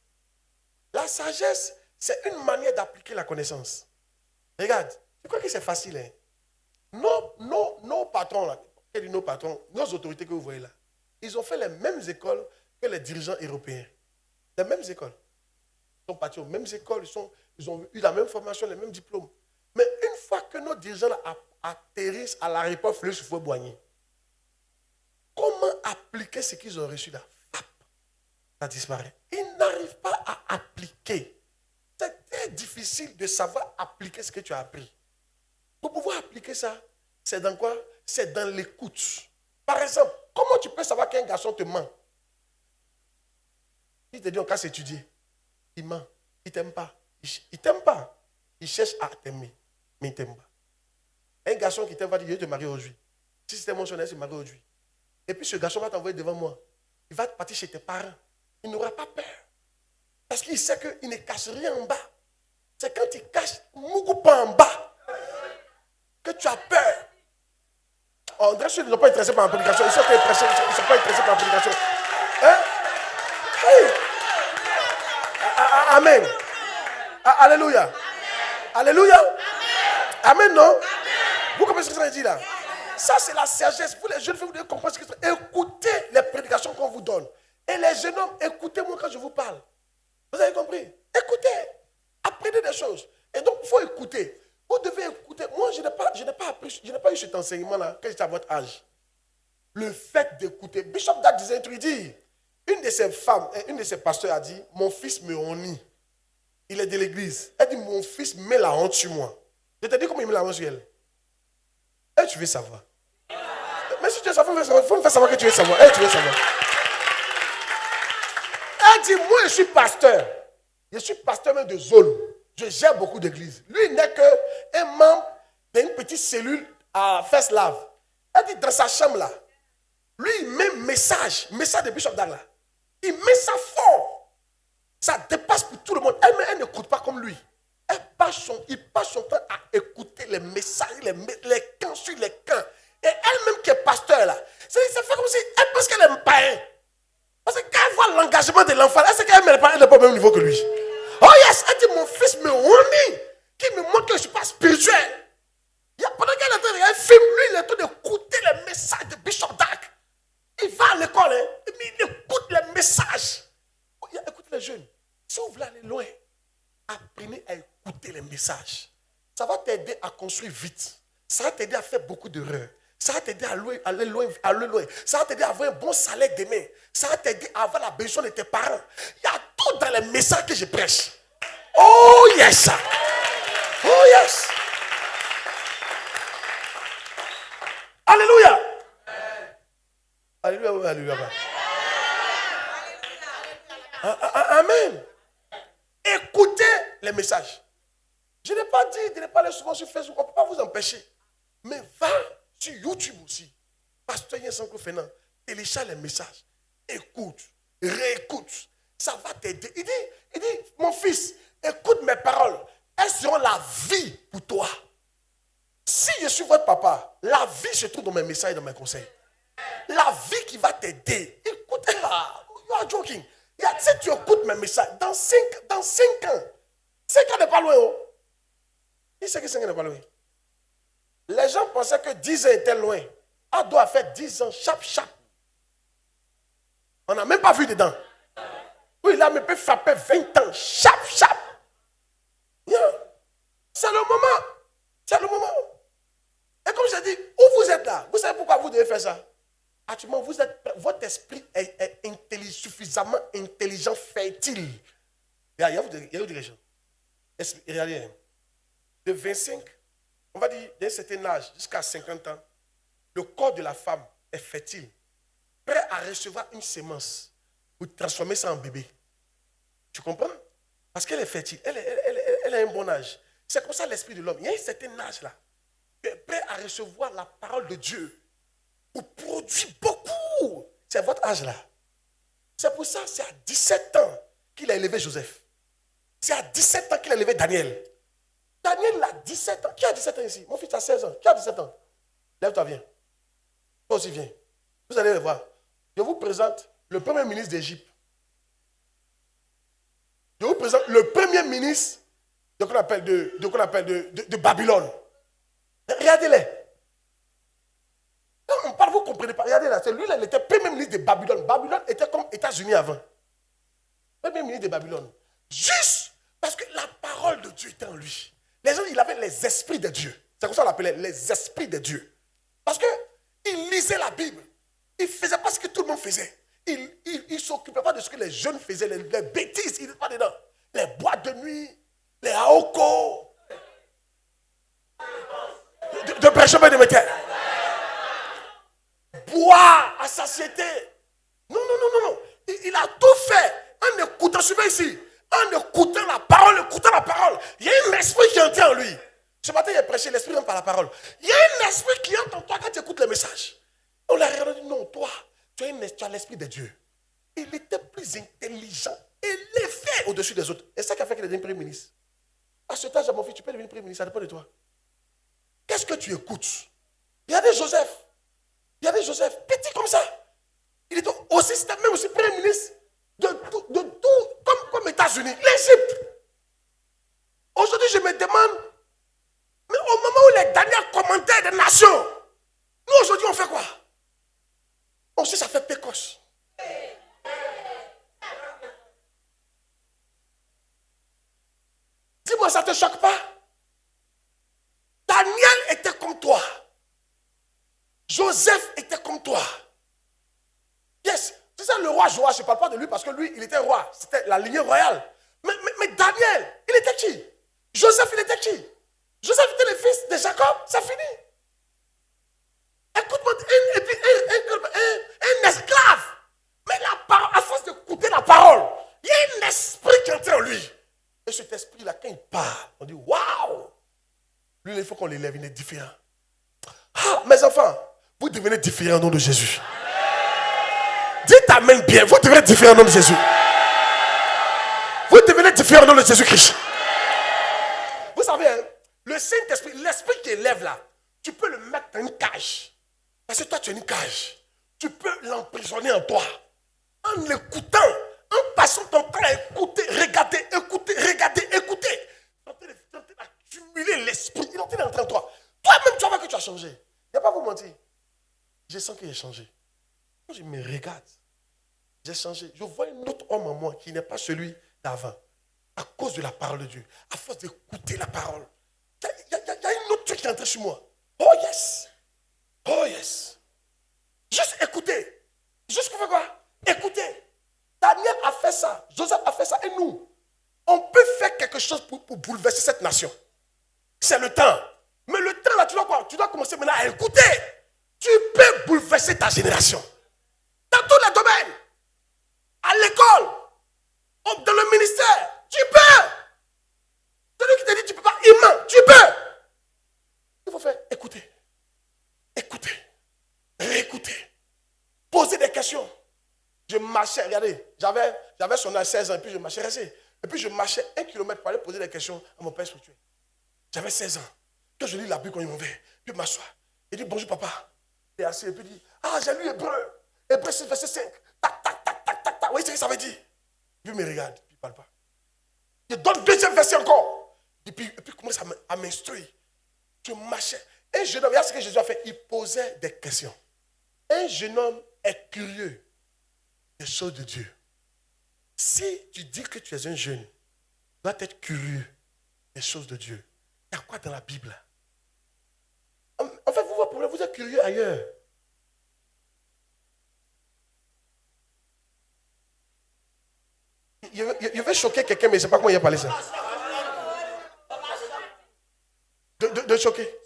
La sagesse, c'est une manière d'appliquer la connaissance. Regarde, tu crois que c'est facile, hein? Nos patrons, là, nos patrons, nos autorités que vous voyez là, ils ont fait les mêmes écoles que les dirigeants européens. Les mêmes écoles. Ils sont partis aux mêmes écoles, ils ont eu la même formation, les mêmes diplômes. Mais une fois que nos dirigeants là, atterrissent à l'aéroport Fleury-sur-Boigny, comment appliquer ce qu'ils ont reçu là? Ça disparaît. Ils n'arrivent pas à appliquer. C'est très difficile de savoir appliquer ce que tu as appris. Pour pouvoir appliquer ça, c'est dans quoi? C'est dans l'écoute. Par exemple, comment tu peux savoir qu'un garçon te ment? Il te dit on casse étudier. Il ment. Il ne t'aime pas. Il ne t'aime pas. Il cherche à t'aimer. Mais il ne t'aime pas. Un garçon qui t'aime va dire je vais te marier aujourd'hui. Si c'était mon chômage, il se marie aujourd'hui. Et puis ce garçon va t'envoyer devant moi. Il va te partir chez tes parents. Il n'aura pas peur. Parce qu'il sait qu'il ne cache rien en bas. C'est quand il cache Mougoupa en bas que tu as peur. On dirait qu'ils ne sont pas intéressés par la prédication. Ils sont intéressés, ils ne sont pas intéressés par la prédication. Hein? Hey! Amen. Alléluia. Alléluia. Amen, non? Vous comprenez ce que ça veut dire là? Ça, c'est la sagesse. Vous, les jeunes filles, vous devez comprendre ce que c'est. Écoutez les prédications qu'on vous donne. Et les jeunes hommes, écoutez-moi quand je vous parle. Vous avez compris? Écoutez. Apprenez des choses. Et donc, il faut écouter. Vous devez écouter. Moi, je n'ai pas eu cet enseignement-là quand j'étais à votre âge. Le fait d'écouter. Bishop Dag disait, il dit, une de ses femmes, une de ses pasteurs a dit, mon fils me honnit. Il est de l'église. Elle dit, mon fils met la honte sur moi. Je te dis comment il met la honte sur elle. Et tu veux savoir. Mais si tu veux savoir, il faut me faire savoir que tu veux savoir. Et tu veux savoir. Elle dit, moi je suis pasteur. Je suis pasteur même de zone. Je gère beaucoup d'églises. Lui, il n'est qu'un membre dans une petite cellule à First Love. Elle dit dans sa chambre là, lui il met message de Bishop Dag là. Il met ça fort. Ça dépasse pour tout le monde. Elle n'écoute pas comme lui. Il passe son temps à écouter les messages, les camps sur les camps. Et elle-même qui est pasteur là, ça fait comme si elle pense qu'elle est un païen. Parce que quand elle voit l'engagement de l'enfant, elle sait qu'elle n'est pas au même niveau que lui. Oh yes, elle dit mon fils me warning, qui me montre que je ne suis pas spirituel. Pendant qu'elle est en train de regarder un film, lui il est en train d'écouter les messages de Bishop Dag. Il va à l'école, hein, mais il écoute les messages. Écoute les jeunes, si vous voulez aller loin, apprenez à écouter les messages. Ça va t'aider à construire vite. Ça va t'aider à faire beaucoup d'erreurs. Ça va t'aider à aller loin. Ça va t'aider à avoir un bon salaire demain. Ça va t'aider à avoir la bénédiction de tes parents. Il y a tout dans les messages que je prêche. Oh yes! Oh yes! Alléluia! Alléluia, alléluia. Amen. Écoutez les messages. Je n'ai pas dit de ne pas aller souvent sur Facebook. On ne peut pas vous empêcher. Mais va sur YouTube aussi. Pasteur Yensanko Fernand. Télécharge les messages. Écoute. Réécoute. Ça va t'aider. Il dit, mon fils, écoute mes paroles. Elles seront la vie pour toi. Si je suis votre papa, la vie se trouve dans mes messages et dans mes conseils. La vie qui va t'aider. Écoute, you are joking. Si tu écoutes mes messages, dans 5 ans, 5 ans n'est pas loin. Oh. Qui sait que 5 ans n'est pas loin? Les gens pensaient que 10 ans était loin. On doit faire 10 ans, chap. On n'a même pas vu dedans. Oui, là, on peut frapper 20 ans, chap. Yeah. C'est le moment. C'est le moment. Et comme je dis, où vous êtes là? Vous savez pourquoi vous devez faire ça? Actuellement, votre esprit est suffisamment intelligent, fertile. Il y a une direction. Regardez, de 25, on va dire d'un certain âge jusqu'à 50 ans, le corps de la femme est fertile, prêt à recevoir une sémence pour transformer ça en bébé. Tu comprends? Parce qu'elle est fertile, elle a un bon âge. C'est comme ça l'esprit de l'homme. Il y a un certain âge là, qui est prêt à recevoir la parole de Dieu. Vous produit beaucoup. C'est votre âge là. C'est pour ça, c'est à 17 ans qu'il a élevé Joseph. C'est à 17 ans qu'il a élevé Daniel. Daniel a 17 ans. Qui a 17 ans ici? Mon fils a 16 ans. Qui a 17 ans? Lève-toi, viens. Toi aussi, viens. Vous allez le voir. Je vous présente le premier ministre d'Égypte. Je vous présente le premier ministre de Babylone. Regardez-les. Quand on parle, vous ne comprenez pas. Regardez là, c'est lui là, il était premier ministre de Babylone. Babylone était comme États-Unis avant. Premier ministre de Babylone. Juste parce que la parole de Dieu était en lui. Les gens, il avait les esprits de Dieu. C'est comme ça qu'on l'appelait, les esprits de Dieu. Parce qu'il lisait la Bible. Il ne faisait pas ce que tout le monde faisait. Il ne s'occupait pas de ce que les jeunes faisaient, les bêtises, il n'était pas dedans. Les boîtes de nuit, les haokos, de prêcher de métier. Boire à satiété. Non. Il a tout fait en écoutant, suivez ici, en écoutant la parole. Il y a un esprit qui entre en lui. Ce matin, il a prêché, l'esprit entre par la parole. Il y a un esprit qui entre en toi quand tu écoutes les messages. On l'a regardé, non, toi, tu as l'esprit de Dieu. Il était plus intelligent, élevé au-dessus des autres. Et c'est ça qui a fait qu'il est devenu premier ministre. À ce âge, mon fils, tu peux devenir premier ministre, ça dépend de toi. Qu'est-ce que tu écoutes? Regardez Joseph. Petit comme ça. Il était aussi, c'était même aussi premier ministre de tout, comme États-Unis, l'Égypte. Aujourd'hui, je me demande, mais au moment où les derniers commentaires des nations, nous aujourd'hui, on fait quoi? On sait ça fait précoce. Dis-moi, ça ne te choque pas? Daniel était comme toi. Joseph était comme toi. Yes, c'est ça le roi Joas. Je ne parle pas de lui parce que lui, il était roi. C'était la lignée royale. Mais Daniel, il était qui? Joseph, il était qui? Joseph était le fils de Jacob. Ça finit. Écoute-moi, un esclave. Mais à force d'écouter la parole, il y a un esprit qui est en lui. Et cet esprit-là, quand il parle, on dit waouh! Lui, il faut qu'on l'élève, il est différent. Ah, mes enfants, vous devenez différents au nom de Jésus. Dites amen bien, vous devenez différents au nom de Jésus. Vous devenez différents au nom de Jésus-Christ. Vous savez, hein, le Saint-Esprit, l'Esprit qui élève là, tu peux le mettre dans une cage. Parce que toi, tu as une cage. Tu peux l'emprisonner en toi. En l'écoutant, en passant ton temps à écouter, regarder, écouter. En train d'accumuler l'esprit. Il est en train d'entrer en toi. Toi-même, tu vas voir que tu as changé. Il n'y a pas à vous mentir. Je sens qu'il a changé. Quand je me regarde, j'ai changé. Je vois un autre homme en moi qui n'est pas celui d'avant. À cause de la parole de Dieu. À force d'écouter la parole. Il y a un autre truc qui est entré chez moi. Oh yes. Oh yes. Juste écouter. Juste faire quoi? Écouter. Daniel a fait ça. Joseph a fait ça. Et nous, on peut faire quelque chose pour bouleverser cette nation. C'est le temps. Mais le temps là, tu dois quoi? Tu dois commencer maintenant à écouter. Tu peux bouleverser ta génération. Dans tous les domaines. À l'école. Dans le ministère. Tu peux. Celui qui te dit tu ne peux pas, il ment. Tu peux. Il faut faire écouter. Écouter. Réécouter. Poser des questions. Je marchais, regardez, j'avais son âge 16 ans, et puis je marchais, resté. Et puis je marchais 1 kilomètre pour aller poser des questions à mon père spirituel. J'avais 16 ans. Quand je lis la Bible, quand il m'en fait, puis je m'assois. Il dit bonjour papa. Il est assis, et puis il dit, ah j'ai lu Hébreu. Hébreu 6, verset 5. Tac, tac, tac, tac, tac, tac. Vous voyez ce que ça veut dire? Puis il me regarde, puis il ne parle pas. Il donne deuxième verset encore. Et puis il commence à m'instruire. Je marchais. Un jeune homme, regarde ce que Jésus a fait. Il posait des questions. Un jeune homme est curieux des choses de Dieu. Si tu dis que tu es un jeune, tu dois être curieux des choses de Dieu. Il y a quoi dans la Bible? En fait, vous êtes curieux ailleurs. Je vais choquer quelqu'un, mais je ne sais pas comment il a parlé ça. De choquer.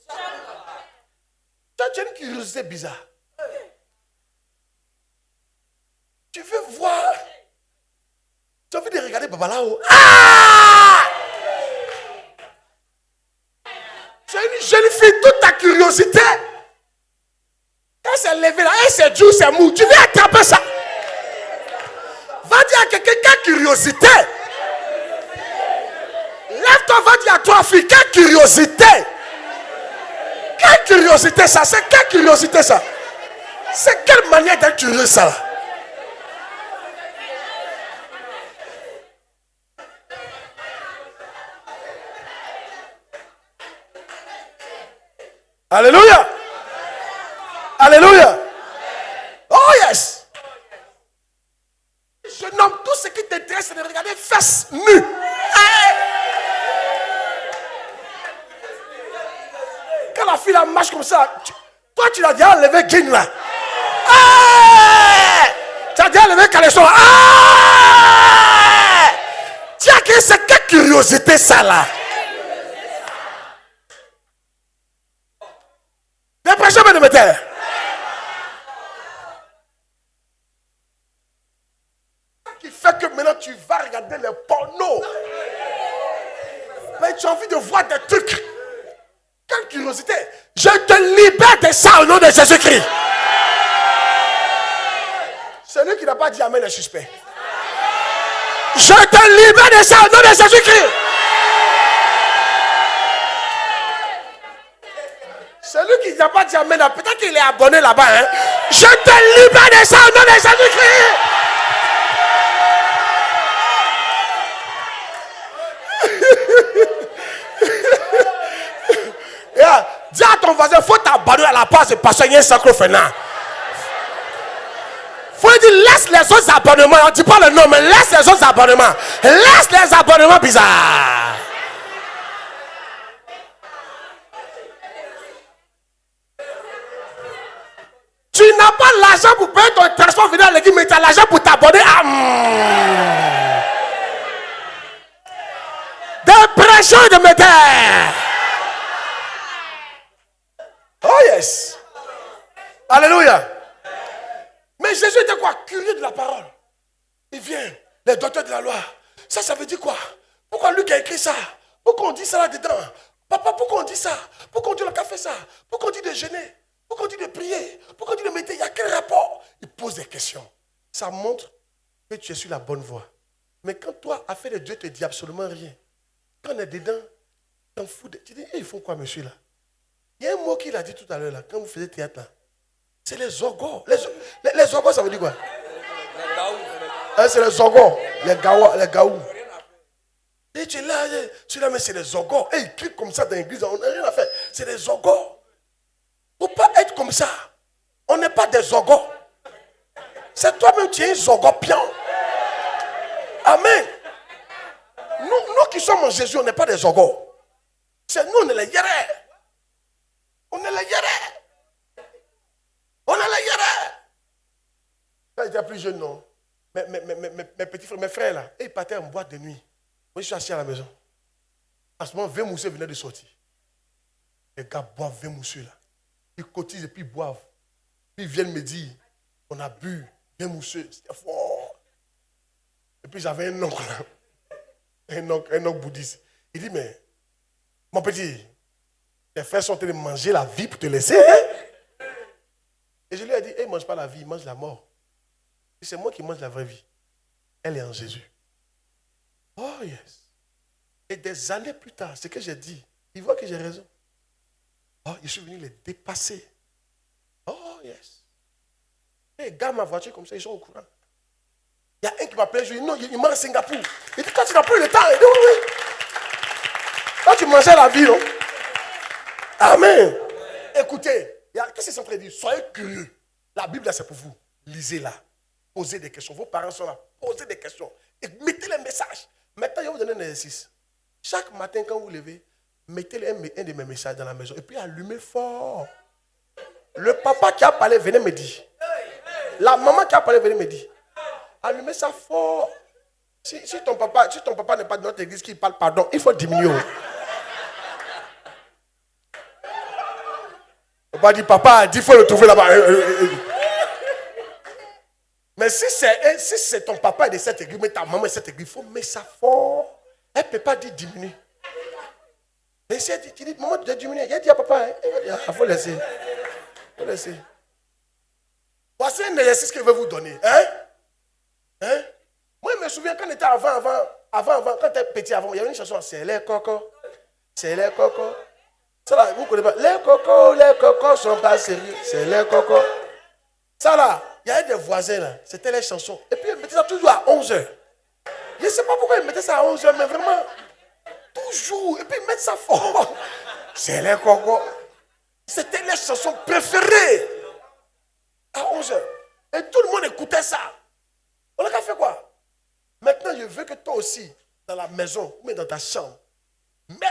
Tu as une curiosité bizarre. Tu veux voir. Tu as envie de regarder Baba là-haut. Ah! Tu es une jeune fille, toute ta curiosité. Quand c'est levé là, c'est dur, c'est mou. Tu viens attraper ça. Va dire à quelqu'un, quelle curiosité. Lève-toi, va dire à toi, fille, quelle curiosité. Quelle curiosité ça? C'est quelle curiosité ça? C'est quelle manière d'être curieux ça là? Alléluia. Alléluia. Oh yes. Jeune homme, tout ce qui t'intéresse, c'est de regarder fesses nues. Quand la fille la marche comme ça, toi tu l'as déjà enlevé jean là. Tu as déjà enlevé caleçon. Tiens, c'est quelle curiosité ça là? Dépression de me taire. Qui fait que maintenant tu vas regarder les pornos. Mais tu as envie de voir des trucs. Quelle curiosité. Je te libère de ça au nom de Jésus-Christ. Celui qui n'a pas dit amen est suspect. Je te libère de ça au nom de Jésus-Christ. Celui qui n'a pas dit amen, peut-être qu'il est abonné là-bas. Hein? Je te libère de ça au nom de Jésus-Christ. Yeah. Dis à ton voisin, il faut t'abandonner à la place de pasteur Yen Sacro-Fena. Il faut dire, laisse les autres abonnements. On ne dit pas le nom, mais laisse les autres abonnements. Laisse les abonnements bizarres. Tu n'as pas l'argent pour payer ton transport venir à l'église, mais tu as l'argent pour t'abonner à... Dépression de me taire. Oh yes. Alléluia. Mais Jésus était quoi? Curieux de la parole. Il vient, les docteurs de la loi. Ça veut dire quoi? Pourquoi Luc a écrit ça? Pourquoi on dit ça là-dedans? Papa, pourquoi on dit ça? Pourquoi on dit le café ça? Pourquoi on dit de jeûner? Pourquoi on dit de prier? Pourquoi on dit de méditer? Il y a quel rapport? Il pose des questions. Ça montre que tu es sur la bonne voie. Mais quand toi, affaire de Dieu, te dit absolument rien. Quand on est dedans, t'en fous. Tu dis, ils font quoi, monsieur là? Il y a un mot qu'il a dit tout à l'heure là, quand vous faisiez théâtre là. C'est les orgos. Les orgos, ça veut dire quoi? C'est les orgos. Les gaou. Et tu es là, mais c'est les orgos. Et ils crient comme ça dans l'église, on n'a rien à faire. C'est les orgos. Il ne faut pas être comme ça. On n'est pas des orgos. C'est toi-même qui es un zorgopion. Amen. Nous qui sommes en Jésus, on n'est pas des orgos. C'est nous, on est les yérés. On est les yérés. On est les yérés. Quand j'étais plus jeune, non. Mes petits frères, mes frères là, ils partaient en boîte de nuit. Moi, je suis assis à la maison. En ce moment, 20 mousseux venaient de sortir. Les gars boivent 20 mousseux là. Ils cotisent et puis ils boivent. Puis ils viennent me dire, on a bu 20 mousseux. C'était fort. Et puis j'avais un oncle là. Un oncle bouddhiste. Il dit, mais, mon petit, tes frères sont en train de manger la vie pour te laisser. Hein? Et je lui ai dit, ils ne mangent pas la vie, ils mangent la mort. Et c'est moi qui mange la vraie vie. Elle est en Jésus. Oh yes. Et des années plus tard, ce que j'ai dit, ils voient que j'ai raison. Oh, je suis venu les dépasser. Oh yes. Les gars, ma voiture comme ça, ils sont au courant. Il y a un qui m'appelle, je lui dis, non, il mange à Singapour. Il dit, toi, tu n'as plus le temps. Il dit, oui, oui. Toi, tu mangeais la vie, non? Amen. Écoutez, qu'est-ce qu'ils sont en train de dire? Soyez curieux. La Bible, là, c'est pour vous. Lisez-la. Posez des questions. Vos parents sont là. Posez des questions. Et mettez les messages. Maintenant, je vais vous donner un exercice. Chaque matin, quand vous vous levez, mettez un de mes messages dans la maison. Et puis, allumez fort. Le papa qui a parlé, venez me dire. La maman qui a parlé, venez me dire. Allumez ça fort. Si ton papa n'est pas de notre église qui parle pardon, il faut diminuer. On va dire, papa a dit, il faut le trouver là-bas. Mais si c'est ton papa de cette église, mais ta maman de cette église, il faut mettre ça fort. Elle ne peut pas dire diminuer. Mais si elle dit, tu dis, maman, tu dois diminuer. Elle dit à papa, il faut laisser. Il faut laisser. Voici un exercice que je vais vous donner. Hein? Moi, je me souviens quand on était avant, quand j'étais petit avant, il y avait une chanson, c'est les cocos. C'est les cocos. Ça là, vous ne connaissez pas. Les cocos sont pas sérieux. C'est les cocos. Ça là, il y avait des voisins là, c'était les chansons. Et puis ils mettaient ça toujours à 11h. Je ne sais pas pourquoi ils mettaient ça à 11h, mais vraiment, toujours. Et puis ils mettent ça fort. C'est les cocos. C'était les chansons préférées. À 11h. Et tout le monde écoutait ça. On a fait quoi? Maintenant, je veux que toi aussi, dans la maison, ou dans ta chambre, mets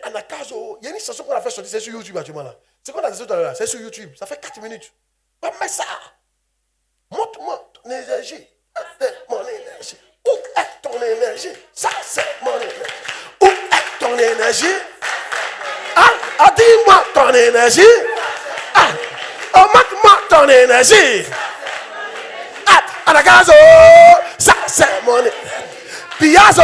en acaso. Il y a une chanson qu'on a fait sortir, c'est sur YouTube actuellement là. C'est qu'on a dit tout à l'heure, c'est sur YouTube. Ça fait 4 minutes. Va mettre ça. Montre-moi ton énergie. Mon énergie. Où est ton énergie? Ça, c'est mon énergie. Où est ton énergie? Ah, dis-moi ton énergie. Ah, montre-moi ton énergie. Ah, Anagazo, ça, c'est mon énergie. Piazzo,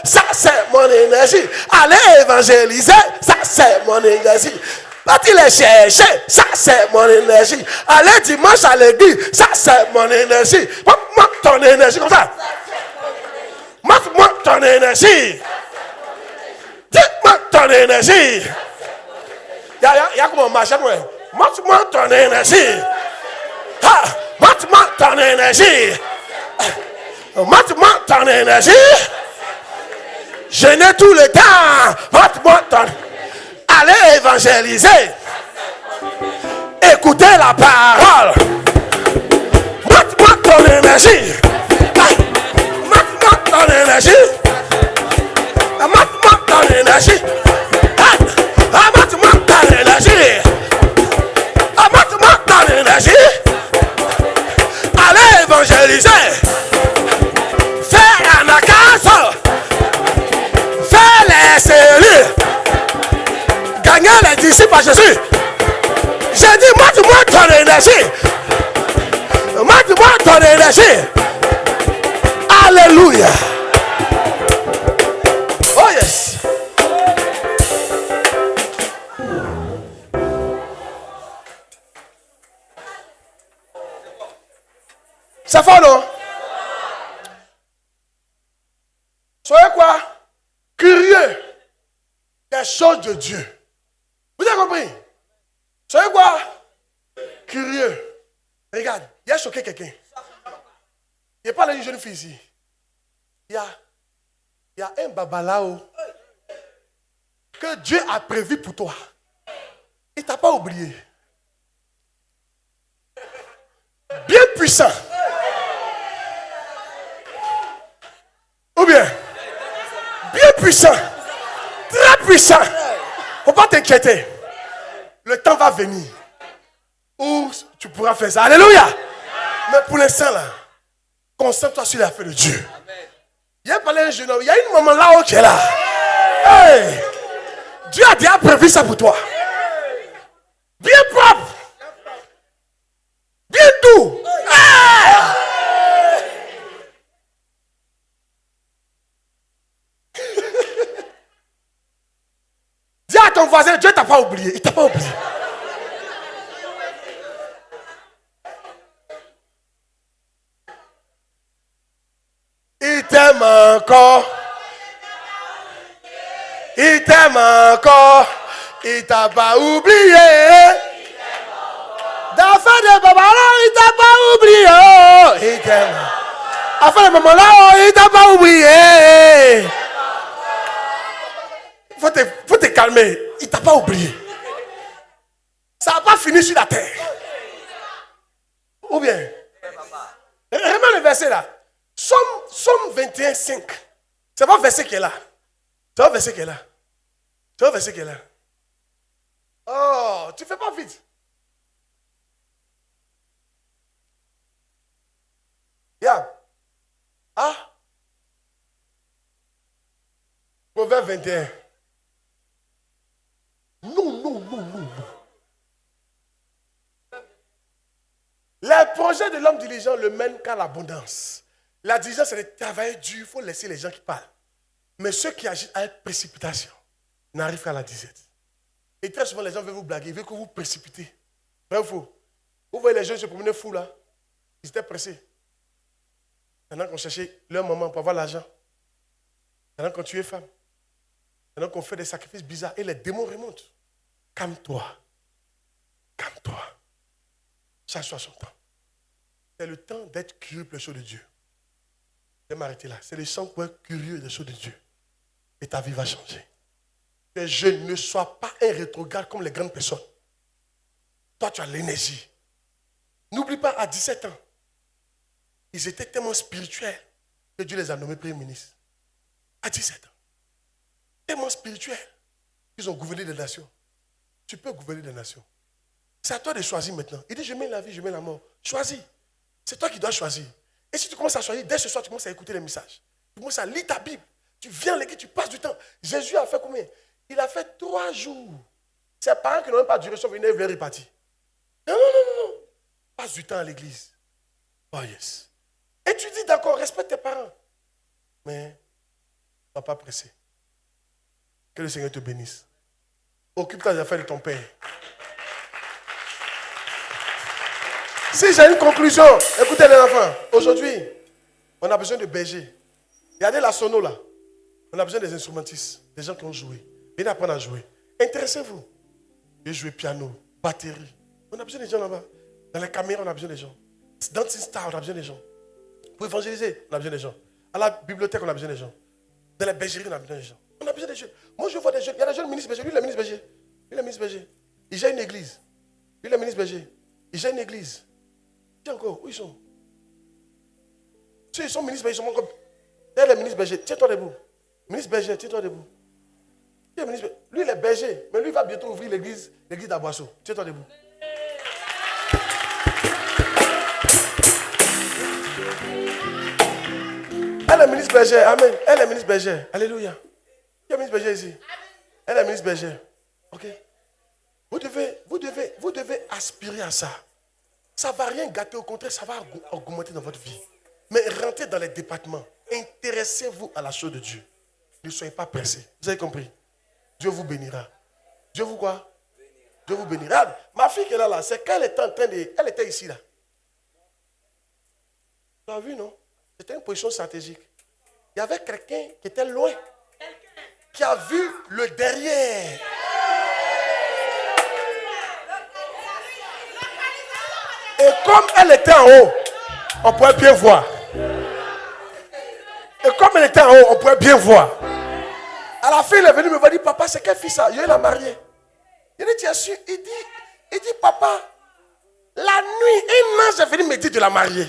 ça, c'est mon énergie. Allez évangéliser, ça, c'est mon énergie. Parti les chercher, ça c'est mon énergie. Aller dimanche à l'église, ça c'est mon énergie. Montre-moi ton énergie comme ça. Montre-moi ton énergie. Dis-moi ton énergie. Il y a comment on marche. Montre-moi ton énergie. Montre-moi ton énergie. Montre-moi ton énergie. Je n'ai tout le temps. Montre-moi ton énergie. Allez évangéliser. Écoutez la parole. Montre-moi ton énergie. Montre-moi ton énergie. Montre-moi ton énergie. Montre-moi ton énergie. Montre-moi ton énergie. Allez évangéliser. Fais un acaso. Fais les cellules. Gagner les disciples à Jésus. J'ai dit, montre-moi ton énergie. Montre-moi ton énergie. Alléluia. Oh yes. fort, non? Soyez quoi? Curieux des choses de Dieu. Vous avez compris? Soyez quoi? Curieux. Regarde, il a choqué quelqu'un. Il n'y a pas une jeune fille ici. Il y a un babalao que Dieu a prévu pour toi. Il ne t'a pas oublié. Bien puissant. Ou bien, bien puissant. Très puissant. Il ne faut pas t'inquiéter. Le temps va venir où tu pourras faire ça. Alléluia. Mais pour l'instant là, concentre-toi sur la fête de Dieu. Il y a parlé un jeune homme, il y a une maman là-haut qui est là. Hey! Dieu a déjà prévu ça pour toi. Bien propre. Bien doux. Hey! Dis à ton voisin, Dieu t'a pas oublié. Il t'a pas oublié. Il t'aime encore. Il t'aime encore. Il t'a pas oublié. D'afin de Babala, il t'a pas oublié. Il t'aime. Afin de maman là, il t'a pas oublié. Faut te calmer. Il t'a pas oublié. Ça n'a pas fini sur la terre. Ou bien. Remets le verset là. Somme 21, 5. C'est pas le verset qui est là. C'est pas le verset qui est là. C'est pas le verset qui est là. Oh, tu fais pas vite. Yeah. Ah. Proverbe 21. Non. Les projets de l'homme diligent le mènent qu'à l'abondance. La diligence, c'est de travailler dur. Il faut laisser les gens qui parlent. Mais ceux qui agissent avec précipitation n'arrivent qu'à la disette. Et très souvent, les gens veulent vous blaguer. Ils veulent que vous précipitez. Vrai ou faux? Vous voyez les gens se promener fous là. Ils étaient pressés. Pendant qu'on cherchait leur maman pour avoir l'argent. Pendant qu'on tuait femme. Pendant qu'on fait des sacrifices bizarres. Et les démons remontent. Calme-toi. Calme-toi. Chaque soit son temps. C'est le temps d'être curieux pour les choses de Dieu. Je vais m'arrêter là. C'est le temps pour être curieux des choses de Dieu. Et ta vie va changer. Que je ne sois pas un rétrograde comme les grandes personnes. Toi, tu as l'énergie. N'oublie pas, à 17 ans, ils étaient tellement spirituels que Dieu les a nommés premiers ministres. À 17 ans. Tellement spirituels qu'ils ont gouverné des nations. Tu peux gouverner des nations. C'est à toi de choisir maintenant. Il dit, je mets la vie, je mets la mort. Choisis. C'est toi qui dois choisir. Et si tu commences à choisir, dès ce soir, tu commences à écouter les messages. Tu commences à lire ta Bible. Tu viens à l'église, tu passes du temps. Jésus a fait combien? Il a fait 3 jours. Ses parents qui n'ont même pas duré sont venus vers repartir. Non. Passe du temps à l'église. Oh yes. Et tu dis d'accord, respecte tes parents. Mais ne sois pas pressé. Que le Seigneur te bénisse. Occupe-toi des affaires de ton Père. Si j'ai une conclusion, écoutez les enfants. Aujourd'hui, on a besoin de bergers. Regardez la sono là. On a besoin des instrumentistes, des gens qui ont joué. Venez apprendre à jouer. Intéressez-vous. Venez jouer piano, batterie. On a besoin des gens là-bas. Dans les caméras, on a besoin des gens. Dans Star, on a besoin des gens. Pour évangéliser, on a besoin des gens. À la bibliothèque, on a besoin des gens. Dans les bergeries, on a besoin des gens. On a besoin des jeunes. Moi, je vois des jeunes. Il y a des jeunes ministres bergers. Lui, le ministre berger. Lui, le ministre berger. Il gère une église. Lui, le ministre berger. Il gère une église. Tiens encore, où ils sont? Si ils sont ministres bergers, ils sont comme. Tiens, les ministres bergers, tiens-toi debout. Ministre berger, tiens-toi debout. Lui, il est berger, mais lui, il va bientôt ouvrir l'église d'Aboisseau. Tiens-toi debout. Elle est ministre berger, amen. Elle est ministre berger, alléluia. Il y a ministre berger ici. Elle est ministre berger. Ok. Vous devez aspirer à ça. Ça ne va rien gâter, au contraire, ça va augmenter dans votre vie. Mais rentrez dans les départements. Intéressez-vous à la chose de Dieu. Ne soyez pas pressés. Vous avez compris? Dieu vous bénira. Dieu vous quoi? Dieu vous bénira. Regarde, ma fille qui est là, c'est qu'elle était en train de... Elle était ici là. Tu as vu, non? C'était une position stratégique. Il y avait quelqu'un qui était loin, qui a vu le derrière. Et comme elle était en haut, on pouvait bien voir. Et comme elle était en haut, on pouvait bien voir. À la fin, il est venu me voir, dit, papa, c'est quel fils ça? Il a marié. Il dit, tu as su? Il dit, papa, la nuit, un ange est venu me dire de la marier.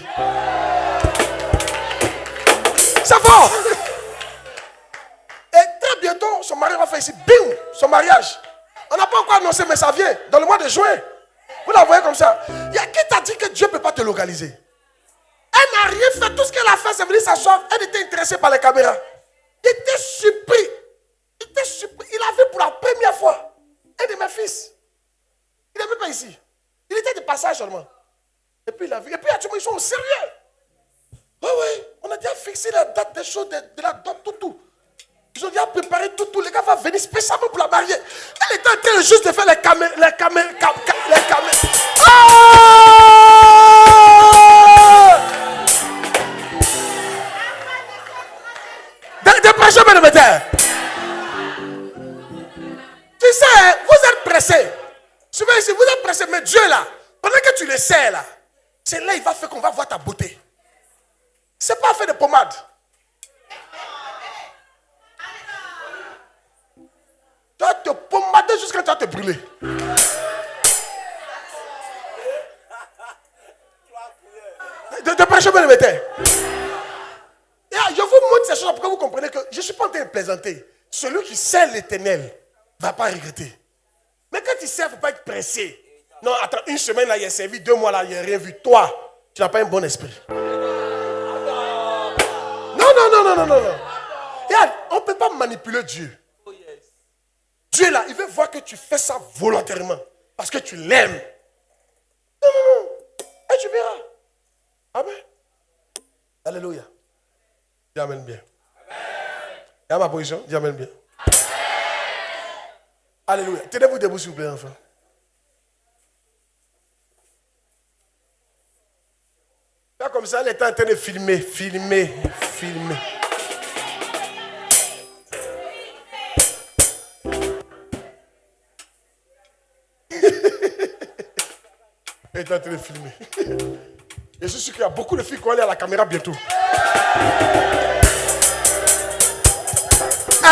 C'est fort. Et très bientôt, son mari va faire ici, bim, son mariage. On n'a pas encore annoncé, mais ça vient dans le mois de juin. Vous la voyez comme ça. Il y a qui t'a dit que Dieu ne peut pas te localiser? Elle n'a rien fait. Tout ce qu'elle a fait, c'est venir s'asseoir. Elle était intéressée par les caméras. Il était surpris. Il a vu pour la première fois un de mes fils. Il n'est même pas ici. Il était de passage seulement. Et puis il a vu. Et puis actuellement, ils sont au sérieux. Oui. On a déjà fixé la date des choses, de la date, tout. Ils ont déjà préparé tout. Les gars vont venir spécialement pour la marier. Elle était en train juste de faire les caméras. Dépressez, mes metteurs. Tu sais, vous êtes pressés. Souvent ici, vous êtes pressés, mais Dieu là, pendant que tu le sais là, c'est là il va faire qu'on va voir ta beauté. C'est pas fait de pommade. Tu vas te pommader jusqu'à tu vas te brûler. Dépressez, mes metteurs. Je vous montre ces choses pour que vous compreniez que je ne suis pas en train de plaisanter. Celui qui sert l'Éternel ne va pas regretter. Mais quand il sert, il ne faut pas être pressé. Non, attends, une semaine là, il a servi, 2 mois là, il n'a rien vu. Toi, tu n'as pas un bon esprit. Non. Regarde, on ne peut pas manipuler Dieu. Dieu là, il veut voir que tu fais ça volontairement. Parce que tu l'aimes. Non. Et tu verras. Amen. Alléluia. Dieu amène bien. Il y a ma position, Dieu amène bien. Alléluia. Tenez-vous debout s'il vous plaît, enfants. Là comme ça, elle était en train de filmer. Elle était en train de filmer. Je suis sûr qu'il y a beaucoup de filles qui vont aller à la caméra bientôt.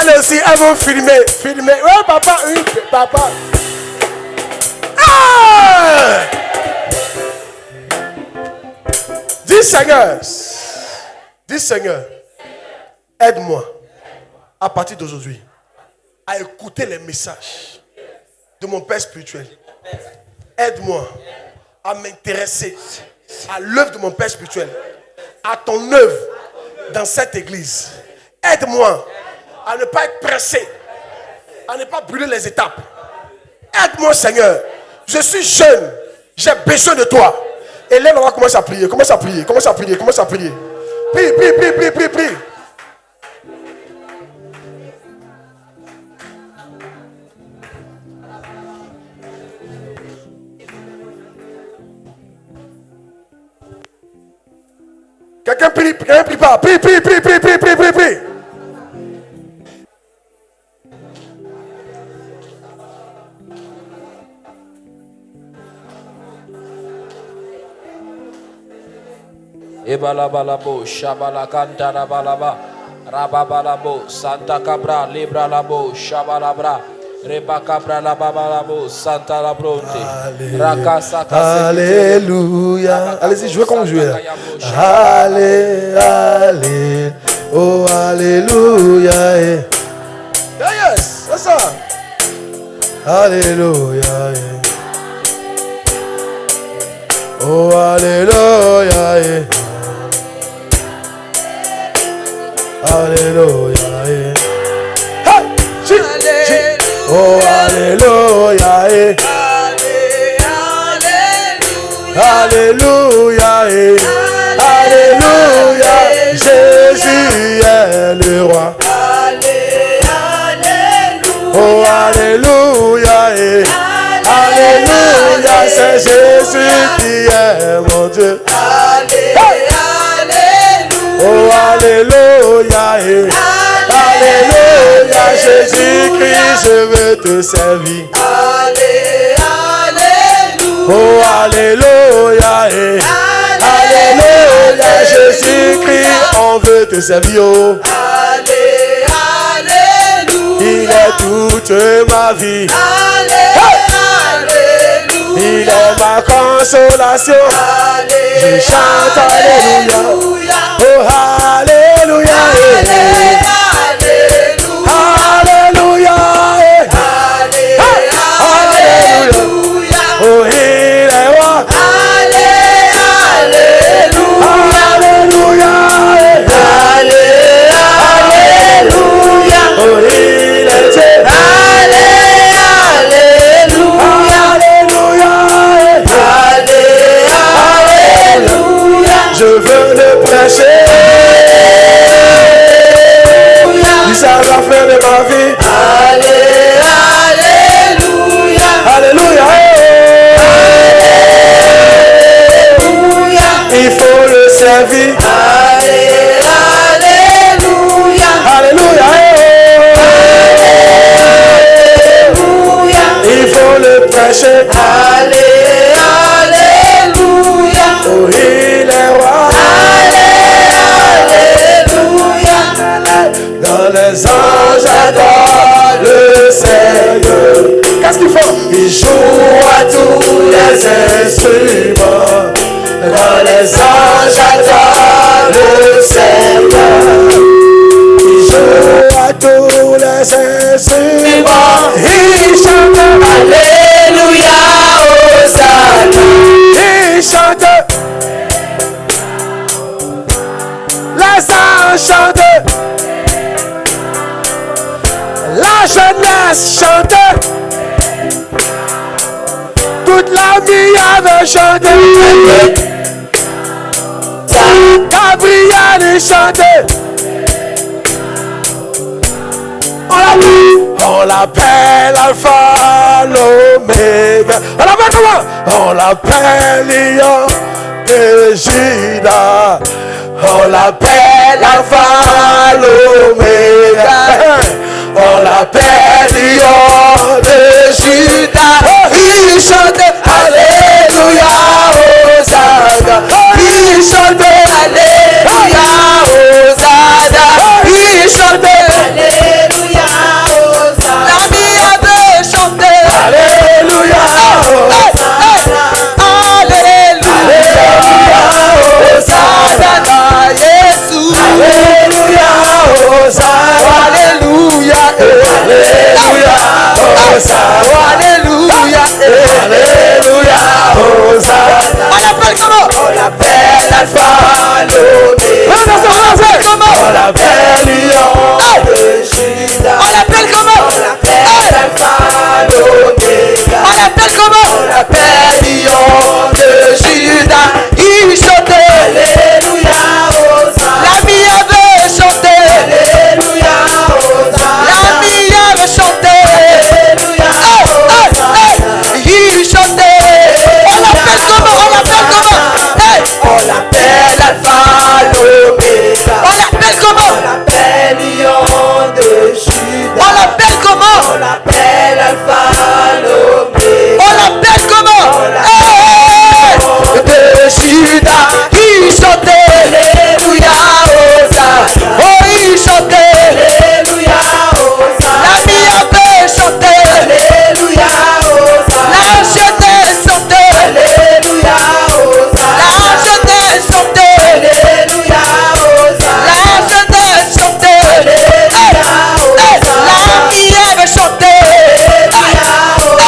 Elles aussi, elles vont filmer. Ouais, papa, oui, papa. Ah! Dis Seigneur, aide-moi à partir d'aujourd'hui à écouter les messages de mon Père spirituel. Aide-moi à m'intéresser à l'œuvre de mon Père spirituel, à ton œuvre dans cette église. Aide-moi à ne pas être pressé, à ne pas brûler les étapes. Aide-moi, Seigneur. Je suis jeune, j'ai besoin de toi. Et là, on va commencer à prier. Commence à prier. Prie. Quelqu'un prie pas. Prie. Ebalabalabo, Shabalakantara balaba, Rababalabo, Santa Cabra, Libra labo, Shabalabra, Rebacabra lababalabo, Santa Labronte, Rakasaka. Alléluia. Allez-y, jouez comme vous jouez. Allez. Oh, Alléluia. Yes, c'est ça. Alléluia. Oh, Alléluia. Alléluia. Hey! Oh, Alléluia. Alléluia. Alléluia. Jésus est le roi. Oh, Alléluia. Alléluia. C'est Jésus qui est mon Dieu. Alléluia. Alléluia, Alléluia, Jésus-Christ, je veux te servir. Oh, Alléluia, Alléluia, Jésus-Christ, on veut te servir. Oh. Il est toute ma vie. Il est ma consolation. Je chante Alléluia. Oh, Alléluia. Alléluia. Alléluia. Oh, il est roi. Alléluia. Alléluia. Oh, il est Dieu. Je veux le prêcher. Il ça va faire de ma vie. Alléluia. Alléluia. Il faut le servir. Alléluia. Alléluia. Il faut le prêcher. Alléluia. Oh, il est roi. Alléluia. Dans les anges adorent le Seigneur. Qu'est-ce qu'ils font? Ils jouent à tous les instruments. Dans les anges adorent le Seigneur. Ils jouent à tous les instruments. Ils chantent Alléluia, Hosanna. Ils chantent. Les anges chantent. La jeunesse chante. Toute la vie avait chanté. Gabriel chantait. On l'appelle Alpha, l'Oméga. On l'appelle comment? On l'appelle Lion de Juda. On l'appelle Alpha, l'Oméga. On l'appelle Lion de Juda. Il chante Alléluia, Hosanna. Il chante Alléluia, Hosanna. Il chante Alléluia, Hosanna. La vie avait chanté Alléluia, Hosanna. Alléluia, Hosanna. Jésus. Alléluia, Hosanna. Alléluia, Alléluia, Hosanna. Alléluia, Alléluia, Hosanna. On l'appelle comment? On l'appelle Alpha, l'Oméga. On l'appelle comment? On l'appelle Lion de Juda. On l'appelle comment? On l'appelle Alpha, l'Oméga. On l'appelle comment? On l'appelle Lion de Juda. Il chantait Alléluia, Hosanna. La vie avait chanté Alléluia, Hosanna. La vie avait chanté Alléluia, Hosanna. Il chantait. On l'appelle comment? On l'appelle comment? On l'appelle Alpha, l'Oméga. On l'appelle comment? On l'appelle Lion de Juda. On l'appelle comment? On l'appelle Alpha, l'Oméga. On l'appelle comment? On l'appelle de Juda. Il chantait Alléluia, Hosanna. Oh, il chantait Alléluia, Hosanna. La vie avait chanté Alléluia, Hosanna. La jeunesse chantait Alléluia, Hosanna. La jeunesse chantait Alléluia, Hosanna. La jeunesse chantait Alléluia, Hosanna. La vie avait chanté Alléluia, Hosanna.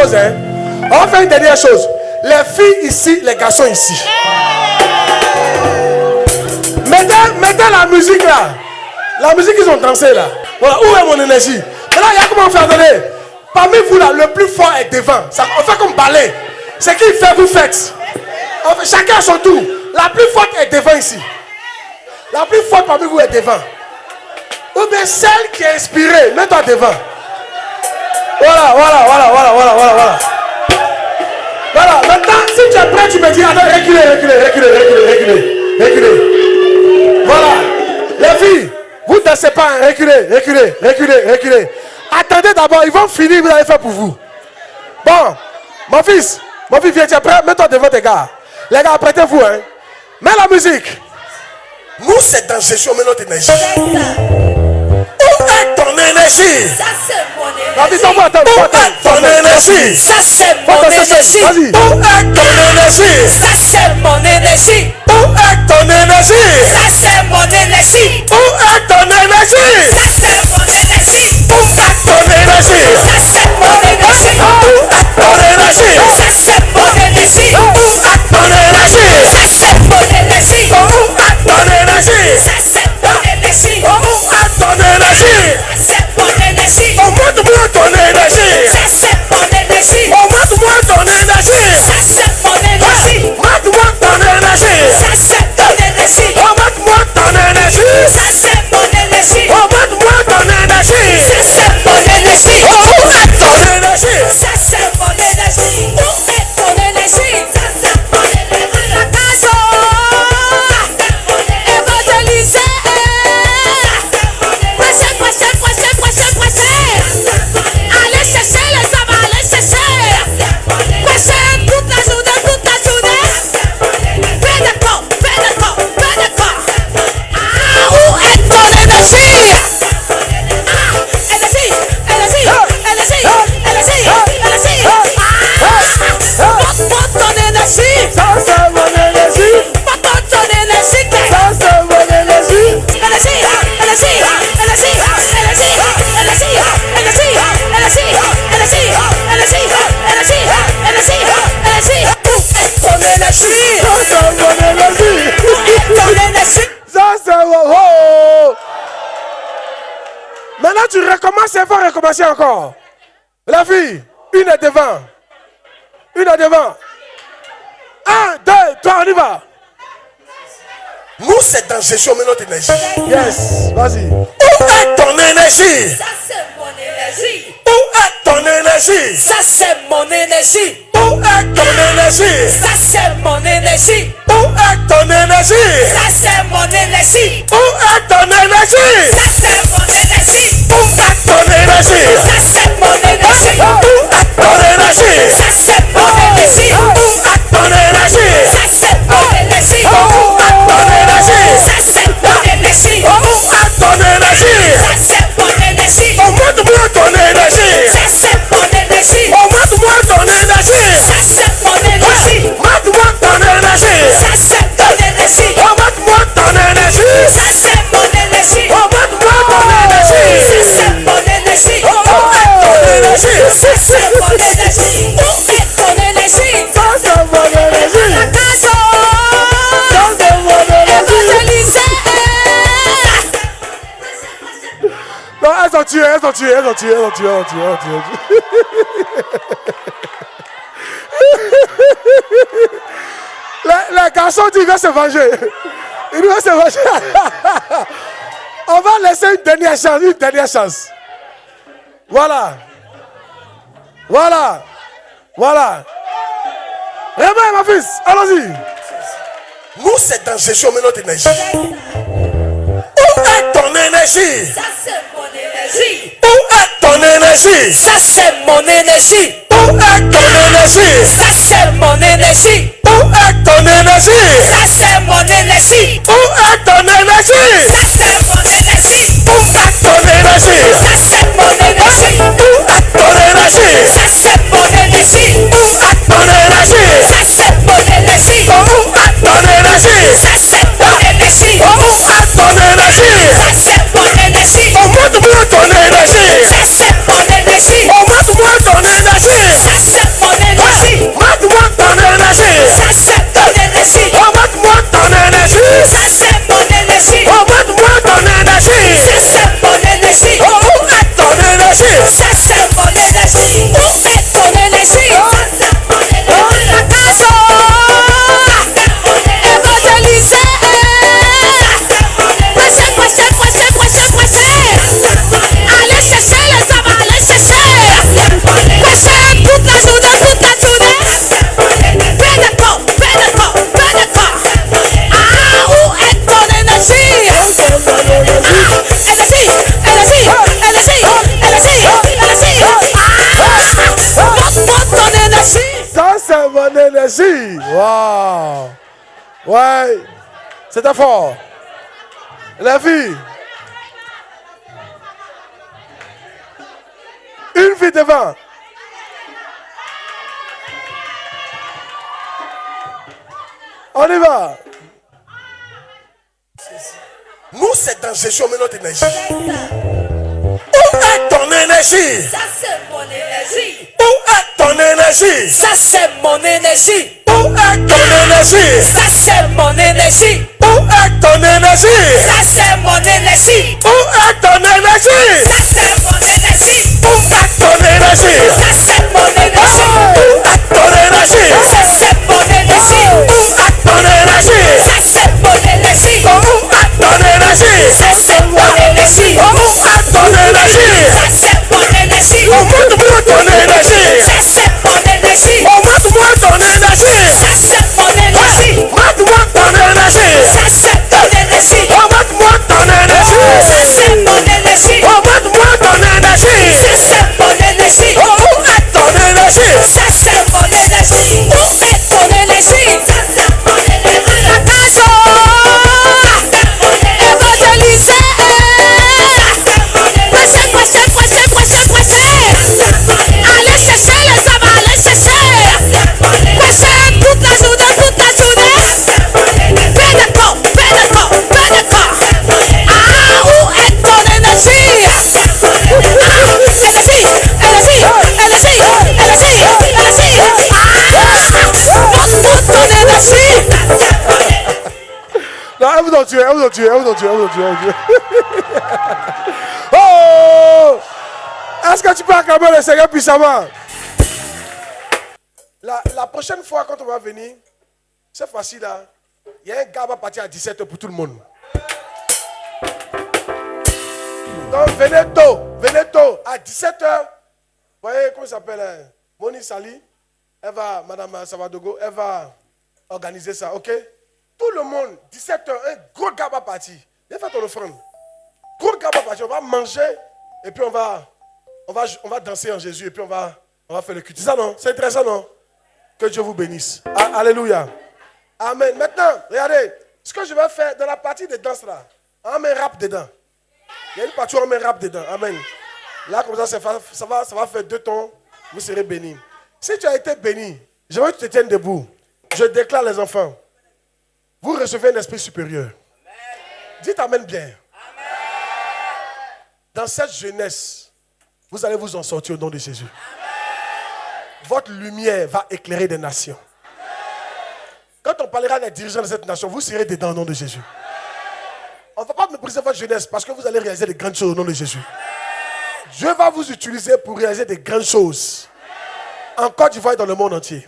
chose, hein. On va faire une dernière chose. Les filles ici, les garçons ici. Mettez la musique là. La musique qu'ils ont dansé là. Voilà, où est mon énergie? Maintenant, il y a comment faire, attendez. Parmi vous là, le plus fort est devant. Ça, on fait comme ballet. Ce qu'il fait, vous faites. Chacun à son tour. La plus forte est devant ici. La plus forte parmi vous est devant. Ou bien celle qui est inspirée, mets-toi devant. Voilà. Voilà, maintenant, si tu es prêt, tu me dis, attends, reculez. Voilà. Les filles, vous ne dansez pas, hein. Reculez. Attendez d'abord, ils vont finir, vous allez faire pour vous. Bon, mon fils, viens, tu es prêt? Mets-toi devant tes gars. Les gars, prêtez-vous, hein. Mets la musique. Nous, c'est dans gestion, mais notre énergie. Où est ton énergie? Ça, c'est mon énergie. Où est ton énergie? Ça, c'est mon énergie. Vas-y. Où est ton énergie? Ça, c'est mon énergie. Où est ton énergie? Ça, c'est mon énergie. Où est ton énergie? Ça, c'est mon énergie. Où est ton énergie? Ça, c'est mon énergie. Où est ton énergie? Ça, c'est mon énergie. Où est ton énergie? Ça, c'est mon énergie. Où est ton énergie? Ça, c'est mon énergie. Où est ton énergie? Ça, c'est mon énergie. Montre-moi ton énergie. Ça, c'est mon énergie. Montre-moi ton énergie. Ça, c'est mon énergie. Montre-moi ton énergie. Ça, c'est mon énergie. Montre-moi ton énergie. Ça, c'est mon énergie. Montre-moi ton énergie. Ça, c'est mon énergie. Où est ton énergie? Ça, c'est mon énergie. Où est ton énergie? Ça, c'est mon énergie. La casa. Évangéliser. Prêcher. Allez chercher les hommes, allez chercher. Prêcher toute la journée. Fais de corps. Où est ton énergie? Énergie. Montre ton énergie. Ça, c'est mon énergie. Montre ton énergie. Ça, c'est mon énergie. Ça, c'est mon énergie. Oh. Maintenant, tu recommences et il faut recommencer encore. La fille, une est devant. 1, 2, 3, on y va. Nous, c'est dans gestion, mais notre énergie. Yes, vas-y. Où est ton énergie? Ça, c'est mon énergie. Où est ton énergie? Ça, c'est mon énergie. Où est ton énergie? Ça, c'est mon énergie. Où est ton énergie? Ça, c'est mon énergie. Où est ton énergie? Ça, c'est mon énergie. Où est ton énergie? Ça, c'est mon énergie. Où est ton énergie? Ça, c'est mon énergie. Où est ton énergie? Ça, c'est mon énergie. Où est ton énergie? Ça, c'est mon énergie. Où est ton énergie? Ça, c'est mon énergie. Montre-moi ton énergie. Ça, c'est mon énergie. Montre-moi ton énergie. Ça, c'est mon énergie. Montre-moi ton énergie. Ça, c'est mon énergie. Montre-moi ton énergie. Ça, c'est mon énergie. Montre-moi ton énergie. Ça, c'est mon énergie. Où est ton énergie? Ça, c'est mon énergie. Où est ton énergie? Ça, c'est mon énergie. La casa. Ça, c'est mon énergie. Évangéliser. Non, elles ont tué. Les garçons disent qu'ils vont se venger. Ils vont se venger. On va laisser une dernière chance. Voilà. Réveille, mon fils. Allons-y. Nous, c'est dans gestion, mais notre énergie. Où est ton énergie? Ça, c'est mon énergie. Où est ton énergie? Ça, c'est mon énergie. Où est ton énergie? Ça, c'est mon énergie. Où est ton énergie? Ça, c'est mon énergie. Où est ton énergie? Ça, c'est mon énergie. Où est ton énergie? Ça, c'est mon énergie. Où est ton énergie? Ça, c'est mon énergie. Où est ton énergie? Ça, c'est mon énergie. Où est ton énergie? Ça, c'est mon énergie. Où est ton énergie? Ça, c'est mon énergie. Montre-moi ton énergie. Ça, c'est mon énergie. Montre-moi ton énergie. Ça, c'est d'énergie. Waouh. Ouais. C'était fort. Les filles. Une fille devant. On y va. Nous, c'est dans Jésus, on met notre énergie. Où est ton énergie? Ça, c'est mon énergie. Où est ton énergie? Ça, c'est mon énergie. Où est ton énergie? Ça, c'est mon énergie. Où est ton énergie? Ça, c'est mon énergie. Où est ton énergie? Ça, c'est mon énergie. Où est ton énergie? Ça, c'est mon énergie. Où est ton énergie? Ça, c'est mon énergie. Où est ton énergie? Ça, c'est mon énergie. Où est ton énergie? Ça, c'est mon énergie. Où est ton énergie? Ça, c'est mon énergie. Montre-moi ton énergie. Ça, c'est mon énergie. Montre-moi ton énergie. Ça, c'est mon énergie. Montre-moi ton énergie. Ça, c'est mon énergie. Montre-moi ton énergie. Ça, c'est mon énergie. Montre-moi ton énergie. Ça, c'est mon énergie. Où est ton énergie? Ça, c'est mon énergie. Où est ton énergie? Ça, c'est mon énergie. La cage. Évangéliser. Prêcher. Allez chercher les hommes, allez chercher. Prêcher toute la journée, toute la journée. Fais de corps. Ah, où est ton énergie? Montre ton énergie. Non, elle vous en tue. Oh! Est-ce que tu peux acclamer le Seigneur puissamment? La prochaine fois, quand on va venir, c'est facile là. Il y a un gars qui va partir à 17h pour tout le monde. Donc venez tôt. À 17h, vous voyez comment ça s'appelle? Moni Sali, Madame Savadogo, elle va organiser ça, ok? Tout le monde, 17h, un gros gars va partir. Viens faire ton offrande. Gros gars va partir, on va manger et puis on va danser en Jésus et puis on va faire le culte. C'est ça non? C'est intéressant non? Que Dieu vous bénisse. Alléluia. Amen. Maintenant, regardez, ce que je vais faire dans la partie de danse là, on met rap dedans. Il y a une partie où on met rap dedans. Amen. Là, comme ça va faire 2 tons. Vous serez bénis. Si tu as été béni, je veux que tu te tiennes debout. Je déclare les enfants. Vous recevez un esprit supérieur. Amen. Dites amen bien. Amen. Dans cette jeunesse, vous allez vous en sortir au nom de Jésus. Amen. Votre lumière va éclairer des nations. Amen. Quand on parlera des dirigeants de cette nation, vous serez dedans au nom de Jésus. Amen. On ne va pas mépriser votre jeunesse parce que vous allez réaliser des grandes choses au nom de Jésus. Amen. Dieu va vous utiliser pour réaliser des grandes choses. Amen. En Côte d'Ivoire et dans le monde entier.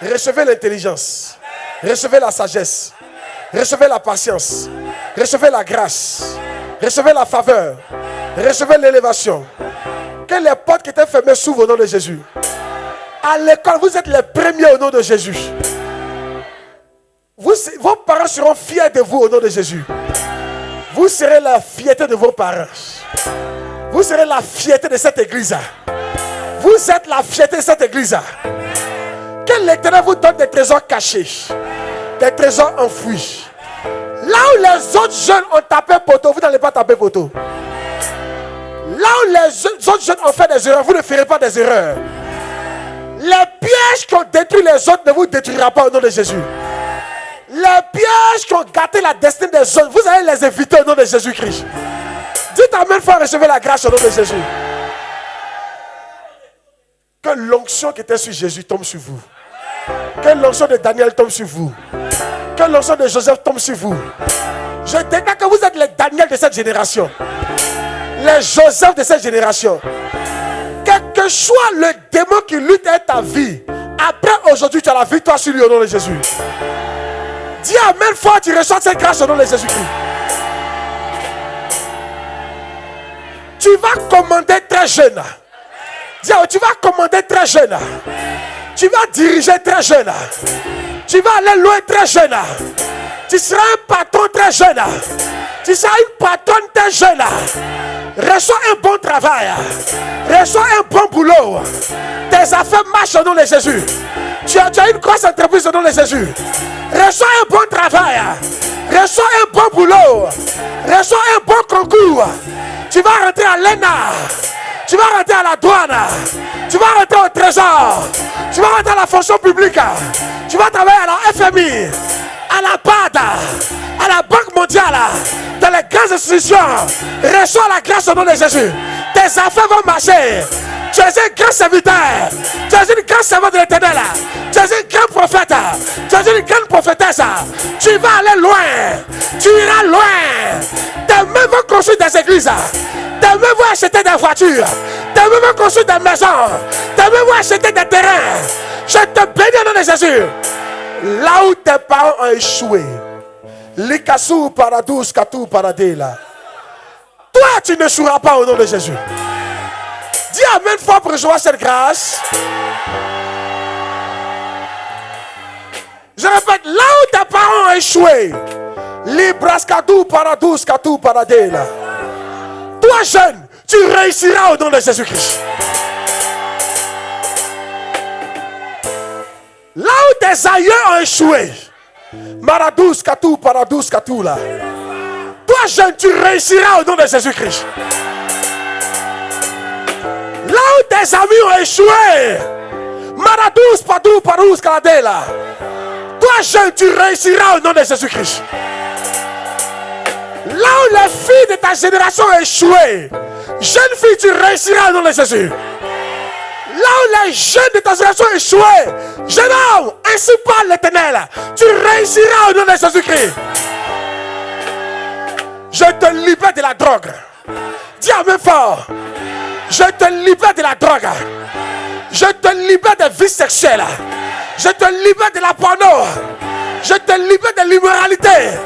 Amen. Recevez l'intelligence. Amen. Recevez la sagesse. Amen. Recevez la patience. Amen. Recevez la grâce. Amen. Recevez la faveur. Amen. Recevez l'élévation. Amen. Que les portes qui étaient fermées s'ouvrent au nom de Jésus. Amen. À l'école, vous êtes les premiers au nom de Jésus. Vos parents seront fiers de vous au nom de Jésus. Vous serez la fierté de vos parents. Vous serez la fierté de cette église. Vous êtes la fierté de cette église. Que l'Éternel vous donne des trésors cachés, des trésors enfouis. Là où les autres jeunes ont tapé poteau, vous n'allez pas taper poteau. Là où les autres jeunes ont fait des erreurs, vous ne ferez pas des erreurs. Les pièges qui ont détruit les autres ne vous détruira pas au nom de Jésus. Les pièges qui ont gâté la destinée des autres, vous allez les éviter au nom de Jésus-Christ. Dites amen, faut recevoir la grâce au nom de Jésus. Que l'onction qui était sur Jésus tombe sur vous. Que l'onction de Daniel tombe sur vous. Que l'onction de Joseph tombe sur vous. Je déclare que vous êtes les Daniel de cette génération. Les Joseph de cette génération. Quel que soit le démon qui lutte avec ta vie, après aujourd'hui tu as la victoire sur lui au nom de Jésus. Dis amen fort, tu reçois cette grâce au nom de Jésus-Christ. Tu vas commander très jeune. Dis, tu vas commander très jeune. Tu vas diriger très jeune. Tu vas aller loin très jeune. Tu seras un patron très jeune. Tu seras une patronne très jeune. Reçois un bon travail. Reçois un bon boulot. Tes affaires marchent au nom de Jésus. Tu as une grosse entreprise au nom de Jésus. Reçois un bon travail. Reçois un bon boulot. Reçois un bon concours. Tu vas rentrer à l'ENA. Tu vas rentrer à la douane. Tu vas rentrer au trésor. Tu vas rentrer à la fonction publique. Tu vas travailler à la FMI, à la BAD, à la Banque mondiale, dans les grandes institutions. Reçois la grâce au nom de Jésus. Tes affaires vont marcher. Tu es un grand serviteur. Tu es une grande servante de l'Éternel. Tu es un grand prophète. Tu es une grande prophétesse. Tu vas aller loin. Tu iras loin. Tes mains vont construire des églises. Tes mains vont acheter des voitures. Tes mains vont construire des maisons. Tes mains vont acheter des terrains. Je te bénis au nom de Jésus. Là où tes parents ont échoué. Likasu paradous katu paradela. Toi, tu n'échoueras pas au nom de Jésus. Dis amen fort pour recevoir cette grâce. Je répète, là où tes parents ont échoué, Libraskatu paradous katu paradela. Toi jeune, tu réussiras au nom de Jésus-Christ. Là où tes aïeux ont échoué, Maradous katu là. Toi jeune, tu réussiras au nom de Jésus-Christ. Là où tes amis ont échoué, Maradous parous kaladela. Toi jeune, tu réussiras au nom de Jésus-Christ. Là où les filles de ta génération ont échoué, jeune fille, tu réussiras au nom de Jésus. Là où les jeunes de ta génération ont échoué, jeune homme, ainsi parle l'Éternel, tu réussiras au nom de Jésus-Christ. Je te libère de la drogue. Dis amen fort. Je te libère de la drogue. Je te libère des vices sexuelles. Je te libère de la porno. Je te libère de l'immoralité.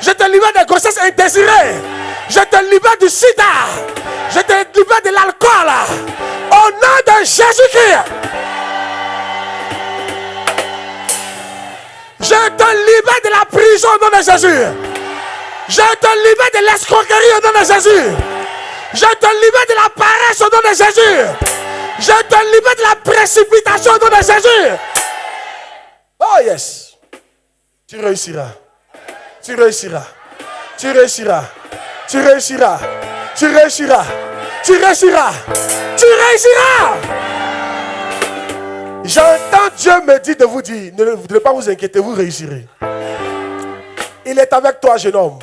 Je te libère des grossesses indésirées. Je te libère du sida. Je te libère de l'alcool. Au nom de Jésus-Christ. Je te libère de la prison au nom de Jésus. Je te libère de l'escroquerie au nom de Jésus. Je te libère de la paresse au nom de Jésus. Je te libère de la précipitation au nom de Jésus. Oh yes. Tu réussiras. Tu réussiras. Tu réussiras. Tu réussiras. Tu réussiras. Tu réussiras. Tu réussiras. J'entends Dieu me dire de vous dire, ne pas vous inquiéter, vous réussirez. Il est avec toi, jeune homme,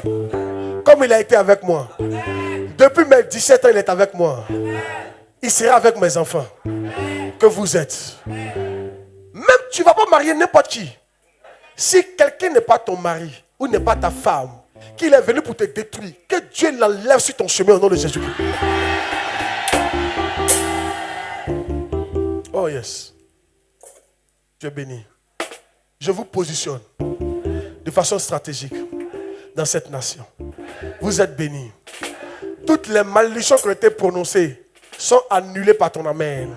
comme il a été avec moi. Depuis mes 17 ans, il est avec moi. Il sera avec mes enfants que vous êtes. Même tu ne vas pas marier n'importe qui. Si quelqu'un n'est pas ton mari ou n'est pas ta femme, qu'il est venu pour te détruire, que Dieu l'enlève sur ton chemin au nom de Jésus-Christ. Oh yes. Tu es béni. Je vous positionne de façon stratégique dans cette nation. Vous êtes bénis. Toutes les malédictions qui ont été prononcées sont annulées par ton amen.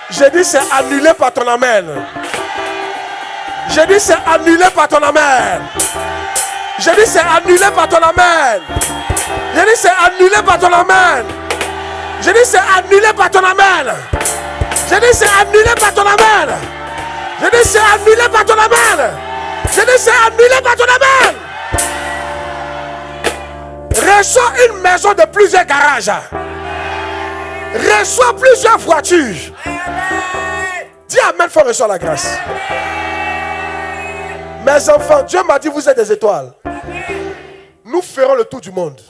J'ai dit c'est annulé par ton amen. J'ai dit c'est annulé par ton amen. J'ai dit c'est annulé par ton amen. J'ai dit c'est annulé par ton amen. J'ai dit c'est annulé par ton amen. J'ai dit c'est annulé par ton amen. J'ai dit c'est annulé par ton amen. J'ai dit c'est annulé par ton amen. Reçois une maison de plusieurs garages. Reçois plusieurs voitures. Dis amen, faut recevoir la grâce. Mes enfants, Dieu m'a dit vous êtes des étoiles. Nous ferons le tour du monde.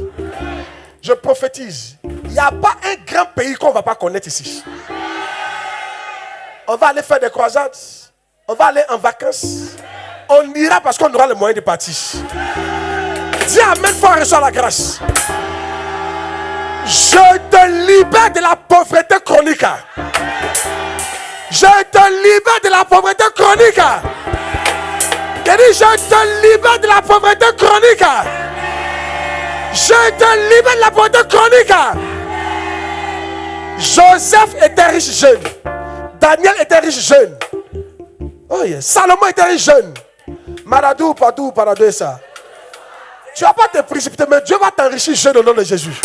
Je prophétise. Il n'y a pas un grand pays qu'on ne va pas connaître ici. On va aller faire des croisades. On va aller en vacances. On ira parce qu'on aura les moyens de partir. Dis amen, faut recevoir la grâce. Je te libère de la pauvreté chronique. Je te libère de la pauvreté chronique. Je te libère de la pauvreté chronique. Je te libère de la pauvreté chronique. Joseph était riche jeune. Daniel était riche jeune. Oh yes. Salomon était riche jeune. Maradou, padou, paradou, ça. Tu ne vas pas te précipiter, mais Dieu va t'enrichir jeune au nom de Jésus.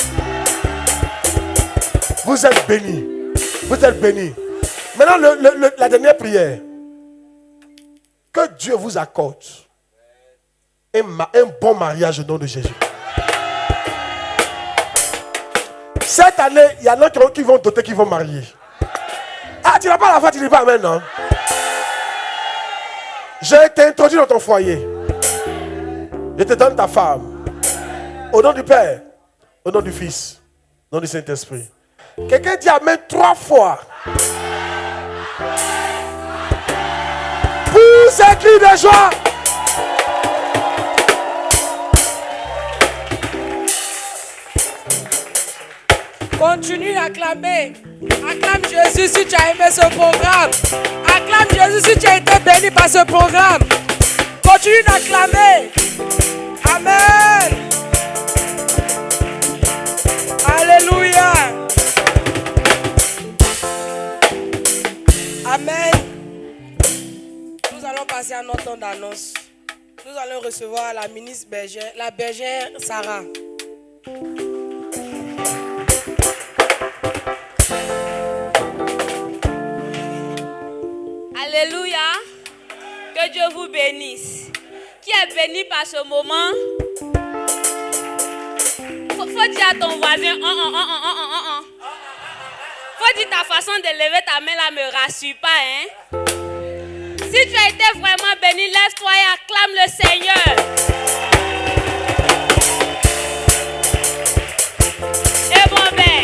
Vous êtes bénis. Vous êtes bénis. Maintenant, la dernière prière. Que Dieu vous accorde un bon mariage au nom de Jésus. Cette année, il y en a qui vont doter, qui vont marier. Ah, tu n'as pas la foi, tu ne dis pas amen, non? Je t'introduis dans ton foyer. Je te donne ta femme. Au nom du Père, au nom du Fils, au nom du Saint-Esprit. Quelqu'un dit amen 3 fois. Pousse un cri de joie. Continue d'acclamer. Acclame Jésus si tu as aimé ce programme. Acclame Jésus si tu as été béni par ce programme. Continue d'acclamer. Amen. Alléluia. Amen. Nous allons passer à notre temps d'annonce. Nous allons recevoir la ministre bergère, la bergère Sarah. Alléluia. Que Dieu vous bénisse. Qui est béni par ce moment? Faut dire à ton voisin, Faut dire ta façon de lever ta main là me rassure pas, hein? Si tu as été vraiment béni, lève-toi et acclame le Seigneur. Et bon ben,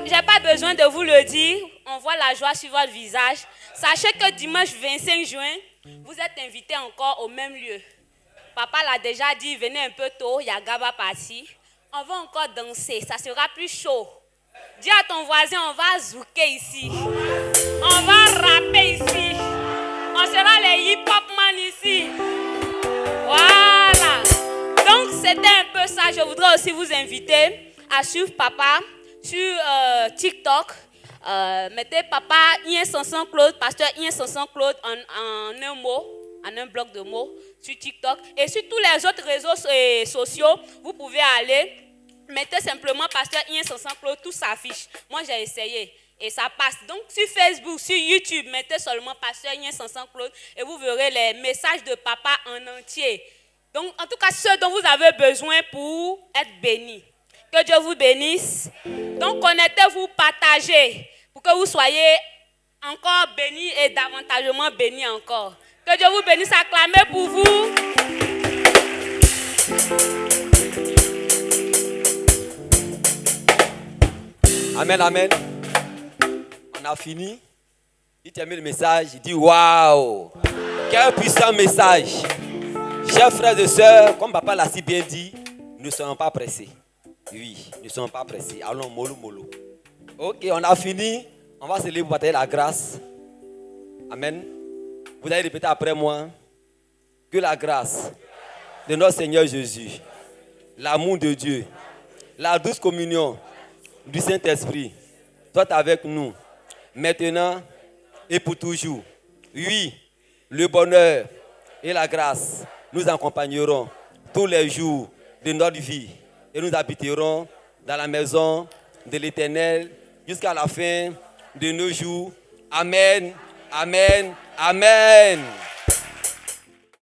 j'ai pas besoin de vous le dire. On voit la joie sur votre visage. Sachez que dimanche 25 juin, vous êtes invités encore au même lieu. Papa l'a déjà dit, venez un peu tôt, il y a Gaba parti. On va encore danser, ça sera plus chaud. Dis à ton voisin, on va zouker ici. On va rapper ici. On sera les hip-hop man ici. Voilà. Donc c'était un peu ça. Je voudrais aussi vous inviter à suivre Papa sur TikTok. Mettez Papa Ien Sanson Claude, pasteur Ien Sanson Claude en un mot, en un bloc de mots sur TikTok. Et sur tous les autres réseaux sociaux, vous pouvez aller. Mettez simplement pasteur Ien Sanson Claude, tout s'affiche. Moi j'ai essayé et ça passe. Donc sur Facebook, sur YouTube, mettez seulement pasteur Ien Sanson Claude et vous verrez les messages de Papa en entier. Donc en tout cas ceux dont vous avez besoin pour être bénis. Que Dieu vous bénisse. Donc connectez-vous, partagez pour que vous soyez encore bénis et davantagement bénis encore. Que Dieu vous bénisse, acclamez pour vous. Amen, amen. On a fini. Il termine le message, il dit waouh! Quel puissant message! Chers frères et sœurs, comme papa l'a si bien dit, nous ne sommes pas pressés. Oui, nous ne sommes pas pressés. Allons, mollo, mollo. Ok, on a fini. On va se lever pour partager la grâce. Amen. Vous allez répéter après moi. Que la grâce de notre Seigneur Jésus, l'amour de Dieu, la douce communion du Saint-Esprit soit avec nous, maintenant et pour toujours. Oui, le bonheur et la grâce nous accompagneront tous les jours de notre vie et nous habiterons dans la maison de l'Éternel jusqu'à la fin de nos jours. Amen, amen, amen.